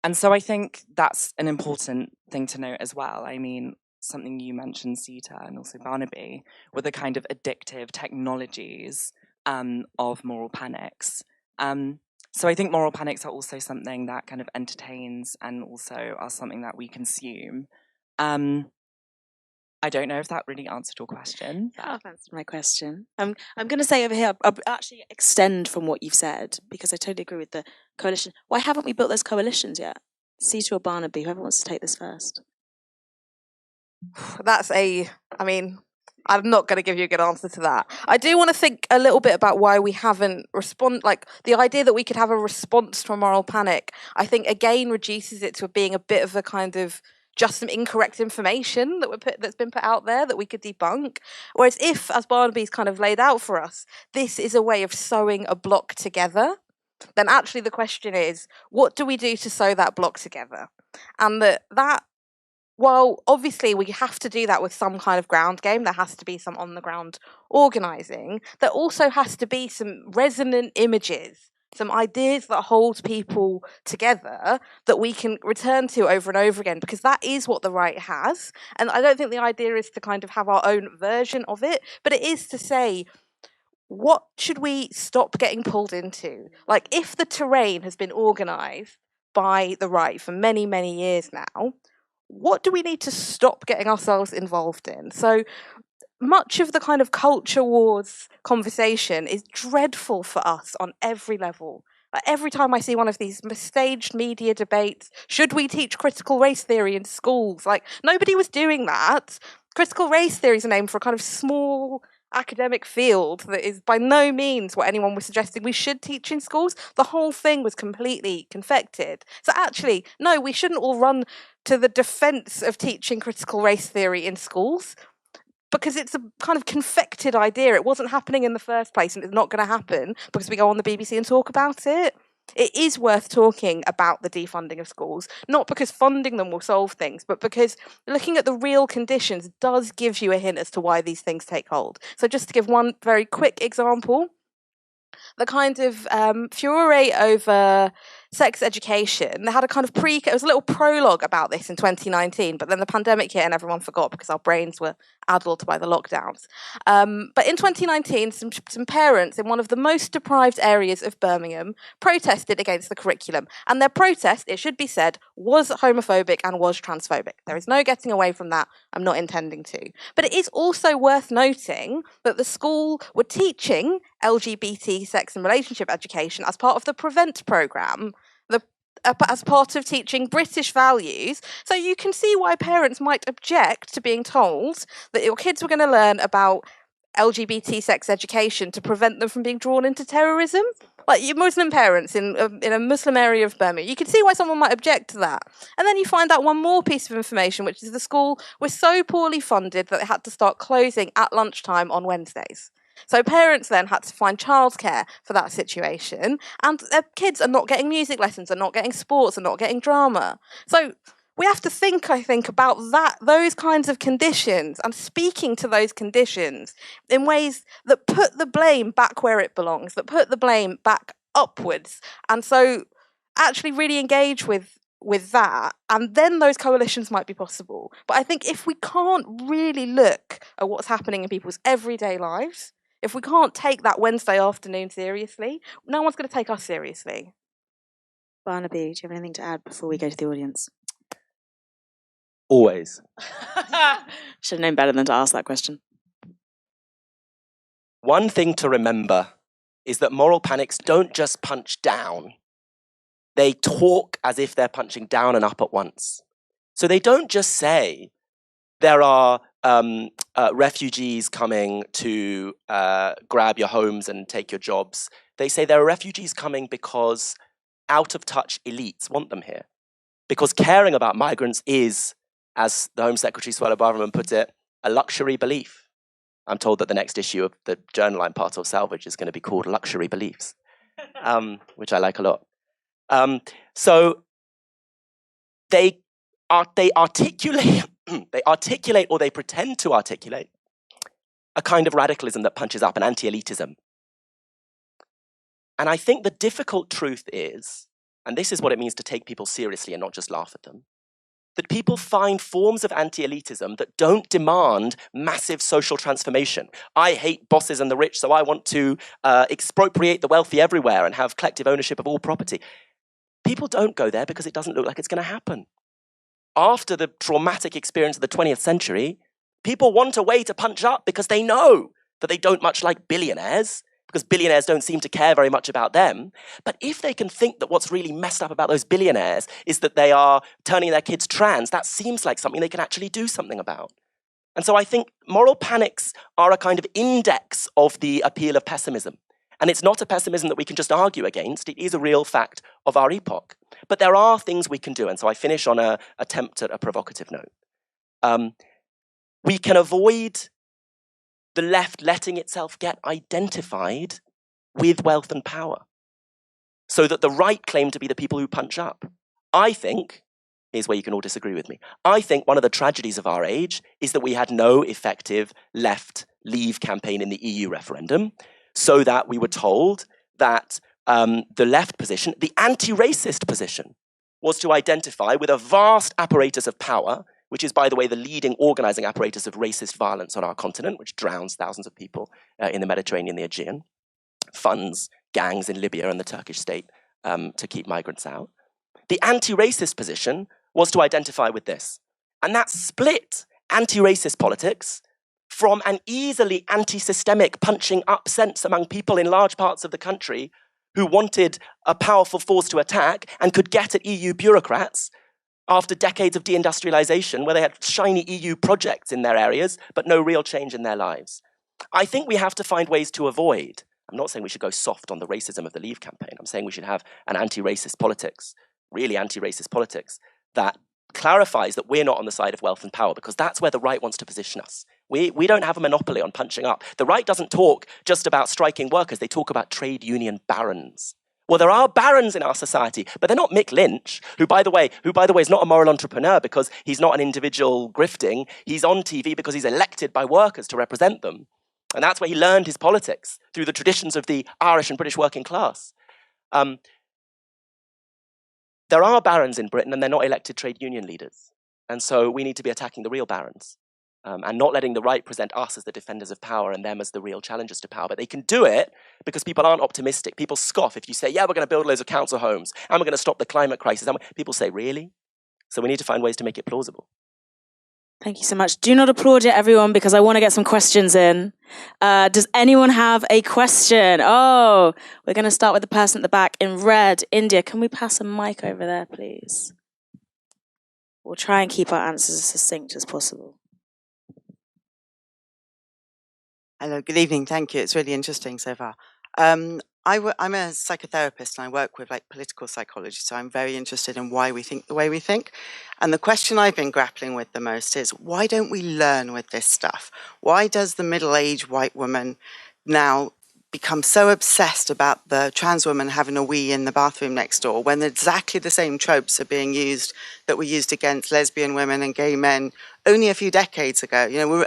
D: And so I think that's an important thing to note as well. I mean, something you mentioned, Sita, and also Barnaby, were the kind of addictive technologies of moral panics. So I think moral panics are also something that kind of entertains and also are something that we consume. I don't know if that really answered your question.
A: Yeah, I've answered my question. I'm going to say over here, I'll actually extend from what you've said, because I totally agree with the coalition. Why haven't we built those coalitions yet? Sita or Barnaby, whoever wants to take this first.
C: I'm not going to give you a good answer to that. I do want to think a little bit about why we haven't like the idea that we could have a response to a moral panic, I think again reduces it to being a bit of a kind of just some incorrect information that's been put out there that we could debunk. Whereas if, as Barnaby's kind of laid out for us, this is a way of sewing a block together, then actually the question is, what do we do to sew that block together? And that while obviously we have to do that with some kind of ground game, there has to be some on-the-ground organising, there also has to be some resonant images, some ideas that hold people together that we can return to over and over again, because that is what the right has. And I don't think the idea is to kind of have our own version of it, but it is to say, what should we stop getting pulled into? Like, if the terrain has been organised by the right for many, many years now, what do we need to stop getting ourselves involved in? So much of the kind of culture wars conversation is dreadful for us on every level. Like every time I see one of these staged media debates, should we teach critical race theory in schools? Like, nobody was doing that. Critical race theory is a name for a kind of small academic field that is by no means what anyone was suggesting we should teach in schools. The whole thing was completely confected. So actually, no, we shouldn't all run to the defense of teaching critical race theory in schools, because it's a kind of confected idea. It wasn't happening in the first place, and it's not going to happen because we go on the BBC and talk about it. It is worth talking about the defunding of schools, not because funding them will solve things, but because looking at the real conditions does give you a hint as to why these things take hold. So just to give one very quick example, the kind of furore over sex education, they had a kind of it was a little prologue about this in 2019, but then the pandemic hit and everyone forgot because our brains were addled by the lockdowns. But in 2019, some parents in one of the most deprived areas of Birmingham protested against the curriculum. And their protest, it should be said, was homophobic and was transphobic. There is no getting away from that. I'm not intending to. But it is also worth noting that the school were teaching LGBT sex and relationship education as part of the Prevent programme, as part of teaching British values. So you can see why parents might object to being told that your kids were going to learn about LGBT sex education to prevent them from being drawn into terrorism. Like you Muslim parents in a Muslim area of Birmingham, you can see why someone might object to that. And then you find out one more piece of information, which is the school was so poorly funded that they had to start closing at lunchtime on Wednesdays. So parents then had to find childcare for that situation, and their kids are not getting music lessons, are not getting sports, are not getting drama. So we have to think, I think, about those kinds of conditions and speaking to those conditions in ways that put the blame back where it belongs, that put the blame back upwards. And so actually really engage with that, and then those coalitions might be possible. But I think if we can't really look at what's happening in people's everyday lives, if we can't take that Wednesday afternoon seriously, no one's going to take us seriously.
A: Barnaby, do you have anything to add before we go to the audience?
B: Always.
A: Should have known better than to ask that question.
B: One thing to remember is that moral panics don't just punch down. They talk as if they're punching down and up at once. So they don't just say, there are refugees coming to grab your homes and take your jobs. They say there are refugees coming because out-of-touch elites want them here. Because caring about migrants is, as the Home Secretary Sita Balani put it, a luxury belief. I'm told that the next issue of the journal I'm part of, Salvage, is going to be called Luxury Beliefs, which I like a lot. So they articulate or they pretend to articulate a kind of radicalism that punches up, an anti-elitism. And I think the difficult truth is, and this is what it means to take people seriously and not just laugh at them, that people find forms of anti-elitism that don't demand massive social transformation. I hate bosses and the rich, so I want to expropriate the wealthy everywhere and have collective ownership of all property. People don't go there because it doesn't look like it's going to happen. After the traumatic experience of the 20th century, people want a way to punch up because they know that they don't much like billionaires, because billionaires don't seem to care very much about them. But if they can think that what's really messed up about those billionaires is that they are turning their kids trans, that seems like something they can actually do something about. And so I think moral panics are a kind of index of the appeal of pessimism. And it's not a pessimism that we can just argue against. It is a real fact of our epoch. But there are things we can do. And so I finish on an attempt at a provocative note. We can avoid the left letting itself get identified with wealth and power, so that the right claim to be the people who punch up. I think, here's where you can all disagree with me, I think one of the tragedies of our age is that we had no effective left leave campaign in the EU referendum, so that we were told that the left position, the anti-racist position, was to identify with a vast apparatus of power, which is, by the way, the leading organizing apparatus of racist violence on our continent, which drowns thousands of people in the Mediterranean, the Aegean, funds gangs in Libya and the Turkish state to keep migrants out. The anti-racist position was to identify with this. And that split anti-racist politics from an easily anti-systemic punching up sense among people in large parts of the country who wanted a powerful force to attack and could get at EU bureaucrats after decades of deindustrialization where they had shiny EU projects in their areas, but no real change in their lives. I think we have to find ways to avoid. I'm not saying we should go soft on the racism of the Leave campaign. I'm saying we should have an anti-racist politics, really anti-racist politics, that clarifies that we're not on the side of wealth and power, because that's where the right wants to position us. We don't have a monopoly on punching up. The right doesn't talk just about striking workers. They talk about trade union barons. Well, there are barons in our society, but they're not Mick Lynch, who, by the way, is not a moral entrepreneur because he's not an individual grifting. He's on TV because he's elected by workers to represent them. And that's where he learned his politics, through the traditions of the Irish and British working class. There are barons in Britain, and they're not elected trade union leaders. And so we need to be attacking the real barons, and not letting the right present us as the defenders of power and them as the real challengers to power. But they can do it because people aren't optimistic. People scoff if you say, yeah, we're going to build loads of council homes, and we're going to stop the climate crisis. And people say, really? So we need to find ways to make it plausible.
A: Thank you so much. Do not applaud yet, everyone, because I want to get some questions in. Does anyone have a question? Oh, we're going to start with the person at the back in red. India, can we pass a mic over there, please? We'll try and keep our answers as succinct as possible.
E: Hello, good evening. Thank you. It's really interesting so far. I'm a psychotherapist and I work with political psychology, so I'm very interested in why we think the way we think. And the question I've been grappling with the most is, why don't we learn with this stuff? Why does the middle-aged white woman now become so obsessed about the trans woman having a wee in the bathroom next door when exactly the same tropes are being used that were used against lesbian women and gay men only a few decades ago? You know,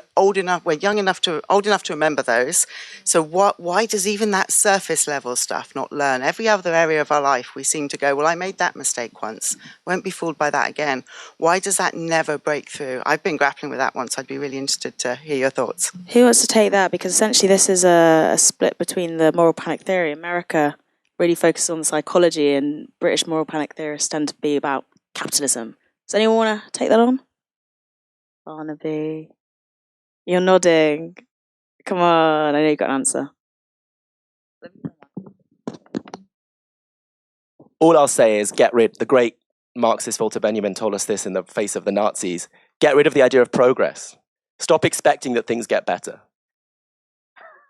E: we're young enough to remember those. So why does even that surface level stuff not learn? Every other area of our life we seem to go, well, I made that mistake once, won't be fooled by that again. Why does that never break through? I've been grappling with that once. I'd be really interested to hear your thoughts.
A: Who wants to take that? Because essentially this is a split between the moral panic theory. America really focuses on the psychology, and British moral panic theorists tend to be about capitalism. Does anyone want to take that on? Barnaby, you're nodding. Come on, I know you've got an answer.
B: All I'll say is the great Marxist Walter Benjamin told us this in the face of the Nazis, get rid of the idea of progress. Stop expecting that things get better.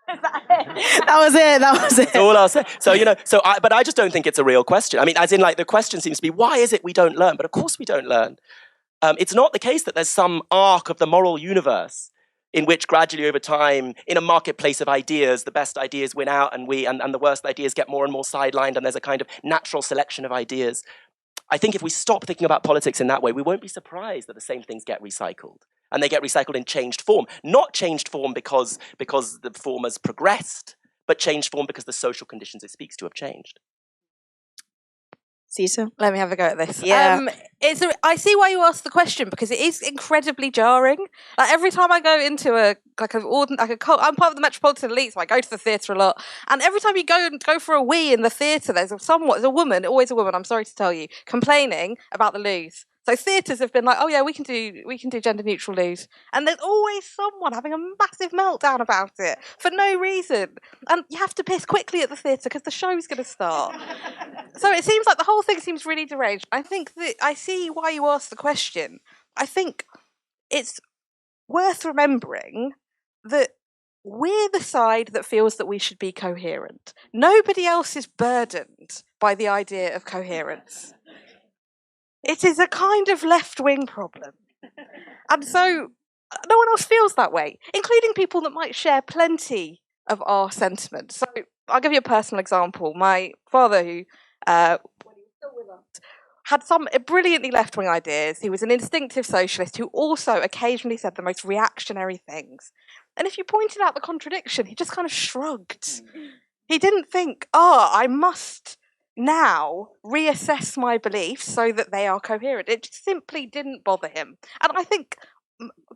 A: That was it.
B: That's all I'll say. So, but I just don't think it's a real question. I mean, as in, the question seems to be, why is it we don't learn? But of course we don't learn. It's not the case that there's some arc of the moral universe in which gradually over time, in a marketplace of ideas, the best ideas win out and the worst ideas get more and more sidelined, and there's a kind of natural selection of ideas. I think if we stop thinking about politics in that way, we won't be surprised that the same things get recycled. And they get recycled in changed form. Not changed form because the form has progressed, but changed form because the social conditions it speaks to have changed.
A: Sita?
C: Let me have a go at this.
A: Yeah.
C: I see why you asked the question, because it is incredibly jarring. Like every time I go into I'm part of the metropolitan elite, so I go to the theatre a lot. And every time you go for a wee in the theatre, there's always a woman, I'm sorry to tell you, complaining about the loos. So theatres have been like, oh yeah, we can do gender neutral loos, and there's always someone having a massive meltdown about it for no reason, and you have to piss quickly at the theatre because the show's going to start. So it seems like the whole thing seems really deranged. I think that I see why you asked the question. I think it's worth remembering that we're the side that feels that we should be coherent. Nobody else is burdened by the idea of coherence. It is a kind of left-wing problem. And so no one else feels that way, including people that might share plenty of our sentiments. So I'll give you a personal example. My father, who, when he was still with us, had some brilliantly left-wing ideas. He was an instinctive socialist who also occasionally said the most reactionary things. And if you pointed out the contradiction, he just kind of shrugged. He didn't think, I must now reassess my beliefs so that they are coherent. It just simply didn't bother him. And I think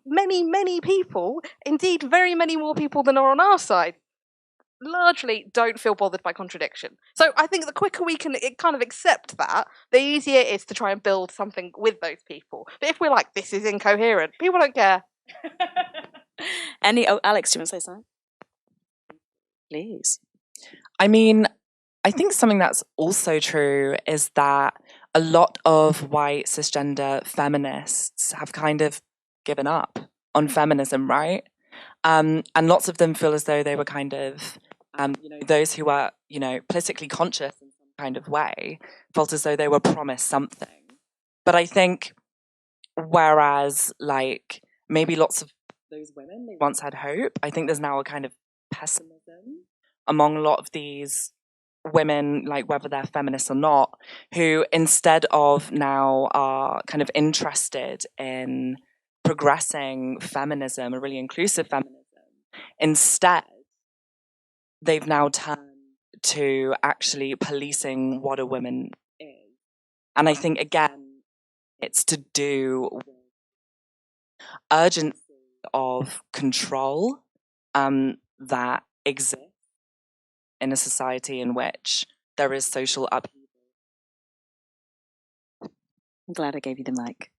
C: many, many people, indeed very many more people than are on our side, largely don't feel bothered by contradiction. So I think the quicker we can kind of accept that, the easier it is to try and build something with those people. But if we're like, this is incoherent, people don't care.
A: Alex, do you want to say something? Please.
D: I mean, I think something that's also true is that a lot of white cisgender feminists have kind of given up on feminism, right? And lots of them feel as though they were kind of, those who are, politically conscious in some kind of way, felt as though they were promised something. But I think, whereas, like, maybe lots of those women, they once had hope, I think there's now a kind of pessimism among a lot of these women, like whether they're feminists or not, who instead of now are kind of interested in progressing feminism, a really inclusive feminism, instead they've now turned to actually policing what a woman is. And I think, again, it's to do with urgency of control that exists in a society in which there is social upheaval.
A: I'm glad I gave you the mic.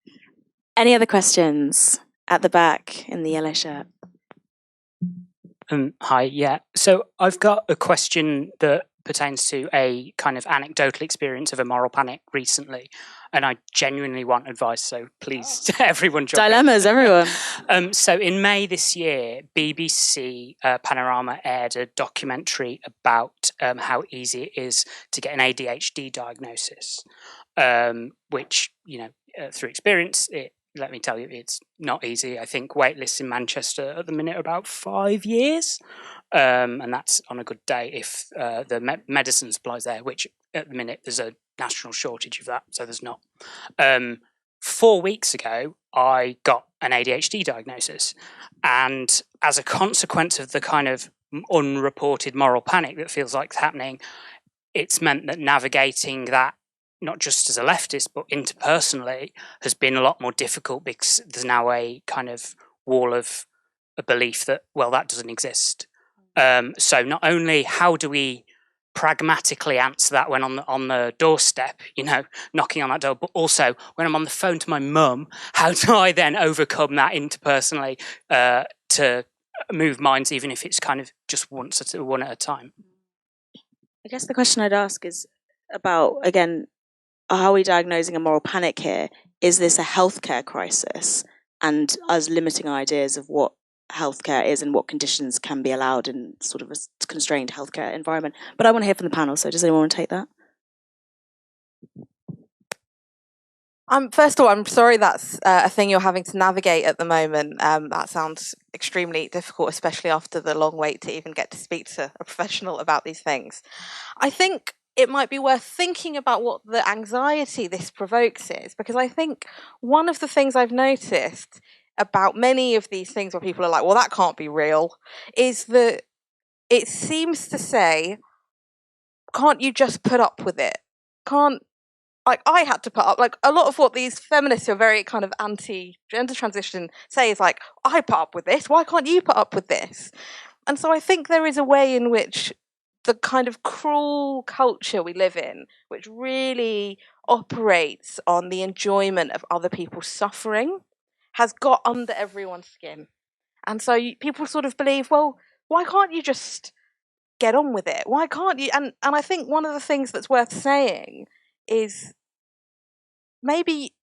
A: Any other questions at the back in the yellow shirt?
F: Hi, yeah. So I've got a question that pertains to a kind of anecdotal experience of a moral panic recently, and I genuinely want advice, so please, everyone jump in.
A: Dilemmas, everyone.
F: So in May this year, BBC Panorama aired a documentary about how easy it is to get an ADHD diagnosis, which, through experience, let me tell you, it's not easy. I think waitlists in Manchester at the minute are about 5 years, and that's on a good day if the medicine supplies there, which at the minute there's a national shortage of that, so there's not. 4 weeks ago, I got an ADHD diagnosis, and as a consequence of the kind of unreported moral panic that feels like it's happening, it's meant that navigating that, not just as a leftist, but interpersonally, has been a lot more difficult because there's now a kind of wall of a belief that, well, that doesn't exist. So not only how do we pragmatically answer that when on the doorstep, knocking on that door, but also when I'm on the phone to my mum, how do I then overcome that interpersonally to move minds, even if it's kind of just one at a time?
A: I guess the question I'd ask is about, again, how are we diagnosing a moral panic here? Is this a healthcare crisis? And us limiting ideas of what healthcare is and what conditions can be allowed in sort of a constrained healthcare environment. But I want to hear from the panel, so does anyone want to take that?
C: First of all, I'm sorry that's a thing you're having to navigate at the moment. That sounds extremely difficult, especially after the long wait to even get to speak to a professional about these things. I think it might be worth thinking about what the anxiety this provokes is, because I think one of the things I've noticed about many of these things where people are like, well, that can't be real, is that it seems to say, can't you just put up with it? Like, I had to put up, like, a lot of what these feminists who are very kind of anti-gender transition say is like, I put up with this, why can't you put up with this? And so I think there is a way in which the kind of cruel culture we live in, which really operates on the enjoyment of other people's suffering, has got under everyone's skin. And so people sort of believe, well, why can't you just get on with it? Why can't you? And I think one of the things that's worth saying is maybe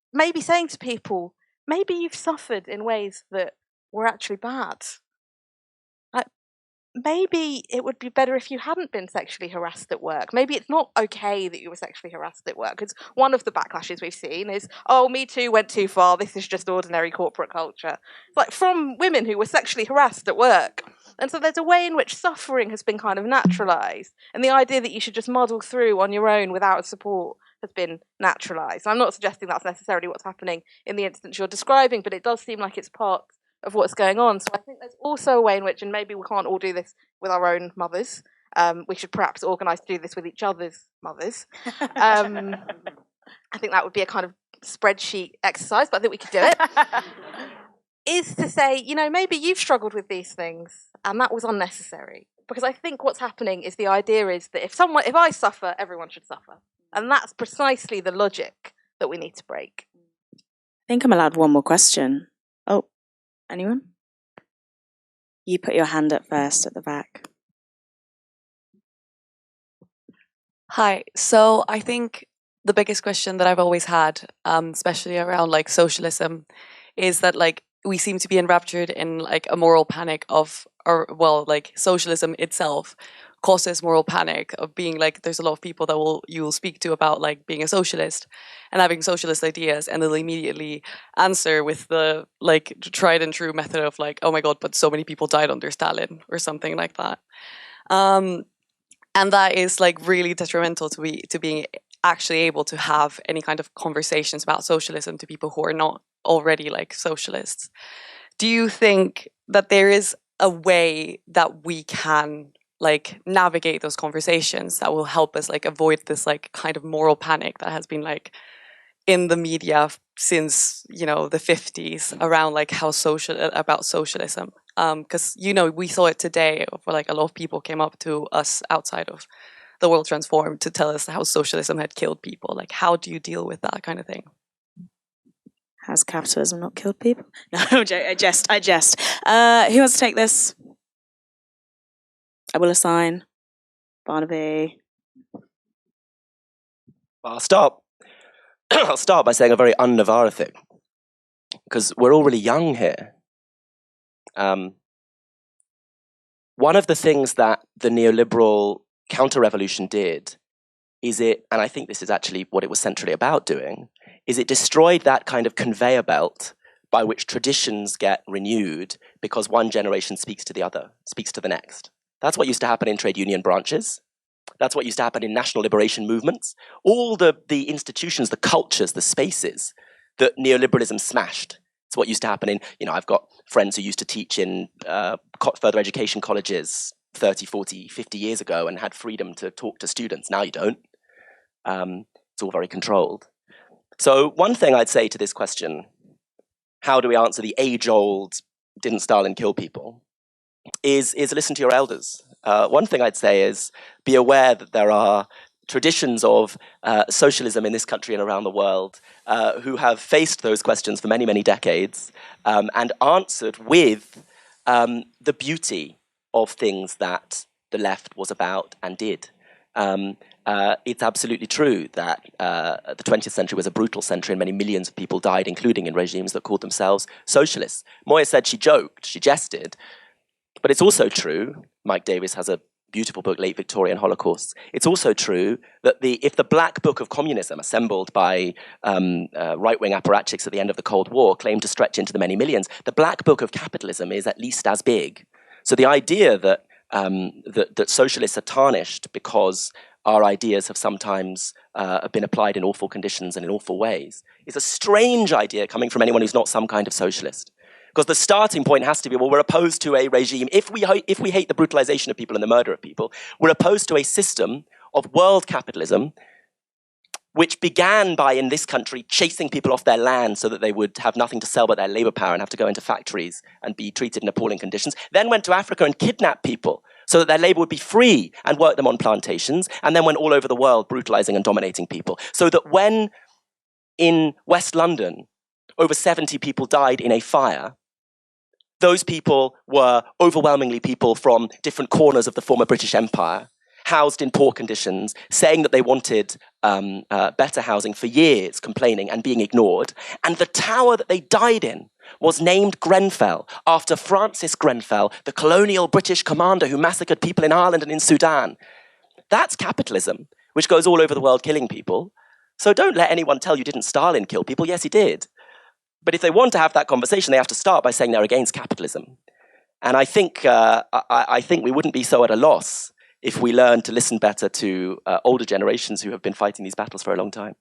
C: saying to people, maybe you've suffered in ways that were actually bad. Maybe it would be better if you hadn't been sexually harassed at work. Maybe it's not okay that you were sexually harassed at work. Because one of the backlashes we've seen is, oh, Me Too went too far. This is just ordinary corporate culture. Like, from women who were sexually harassed at work. And so there's a way in which suffering has been kind of naturalised. And the idea that you should just muddle through on your own without support has been naturalised. I'm not suggesting that's necessarily what's happening in the instance you're describing, but it does seem like it's part of what's going on. So I think there's also a way in which, and maybe we can't all do this with our own mothers, we should perhaps organise to do this with each other's mothers. I think that would be a kind of spreadsheet exercise, but I think we could do it. Is to say, maybe you've struggled with these things and that was unnecessary. Because I think what's happening is the idea is that if I suffer, everyone should suffer. And that's precisely the logic that we need to break.
A: I think I'm allowed one more question. Oh, anyone? You put your hand up first at the back.
G: Hi. So I think the biggest question that I've always had, especially around like socialism, is that like we seem to be enraptured in like a moral panic of, or well, like socialism itself causes moral panic of being like there's a lot of people that you'll speak to about like being a socialist and having socialist ideas, and they'll immediately answer with the like tried and true method of like, oh my god, but so many people died under Stalin or something like that. And that is like really detrimental to being actually able to have any kind of conversations about socialism to people who are not already like socialists. Do you think that there is a way that we can like navigate those conversations that will help us like avoid this like kind of moral panic that has been like in the media since, you know, the 50s around like how about socialism? Because, you know, we saw it today, where like a lot of people came up to us outside of the World Transformed to tell us how socialism had killed people. Like, how do you deal with that kind of thing?
A: Has capitalism not killed people? No, I jest. Who wants to take this? I will assign. Barnaby.
B: I'll start. I'll start by saying a very un-Novara thing, because we're all really young here. One of the things that the neoliberal counter-revolution did is and I think this is actually what it was centrally about doing, is it destroyed that kind of conveyor belt by which traditions get renewed because one generation speaks to the other, speaks to the next. That's what used to happen in trade union branches. That's what used to happen in national liberation movements. All the institutions, the cultures, the spaces that neoliberalism smashed. It's what used to happen in, you know, I've got friends who used to teach in further education colleges 30, 40, 50 years ago and had freedom to talk to students. Now you don't. It's all very controlled. So one thing I'd say to this question, how do we answer the age-old, didn't Stalin kill people, is listen to your elders. One thing I'd say is be aware that there are traditions of socialism in this country and around the world who have faced those questions for many, many decades and answered with the beauty of things that the left was about and did. It's absolutely true that the 20th century was a brutal century and many millions of people died, including in regimes that called themselves socialists. Moya said she joked, she jested, but it's also true, Mike Davis has a beautiful book, Late Victorian Holocausts. It's also true that if the Black Book of Communism, assembled by right-wing apparatchiks at the end of the Cold War, claimed to stretch into the many millions, the Black Book of Capitalism is at least as big. So the idea that that socialists are tarnished because our ideas have sometimes been applied in awful conditions and in awful ways is a strange idea coming from anyone who's not some kind of socialist. Because the starting point has to be, well, we're opposed to a regime. If we hate the brutalization of people and the murder of people, we're opposed to a system of world capitalism which began by, in this country, chasing people off their land so that they would have nothing to sell but their labor power and have to go into factories and be treated in appalling conditions, then went to Africa and kidnapped people so that their labor would be free and work them on plantations, and then went all over the world brutalizing and dominating people. So that when in West London, over 70 people died in a fire, those people were overwhelmingly people from different corners of the former British Empire, housed in poor conditions, saying that they wanted better housing for years, complaining and being ignored. And the tower that they died in was named Grenfell, after Francis Grenfell, the colonial British commander who massacred people in Ireland and in Sudan. That's capitalism, which goes all over the world killing people. So don't let anyone tell you didn't Stalin kill people. Yes, he did. But if they want to have that conversation, they have to start by saying they're against capitalism. And I think we wouldn't be so at a loss if we learn to listen better to older generations who have been fighting these battles for a long time.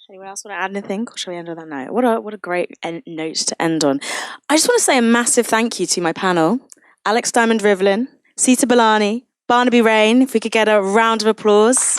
A: Anyone else want to add anything, or shall we end on that note? What a great note to end on. I just want to say a massive thank you to my panel, Alex Diamond-Rivlin, Sita Balani, Barnaby Raine. If we could get a round of applause.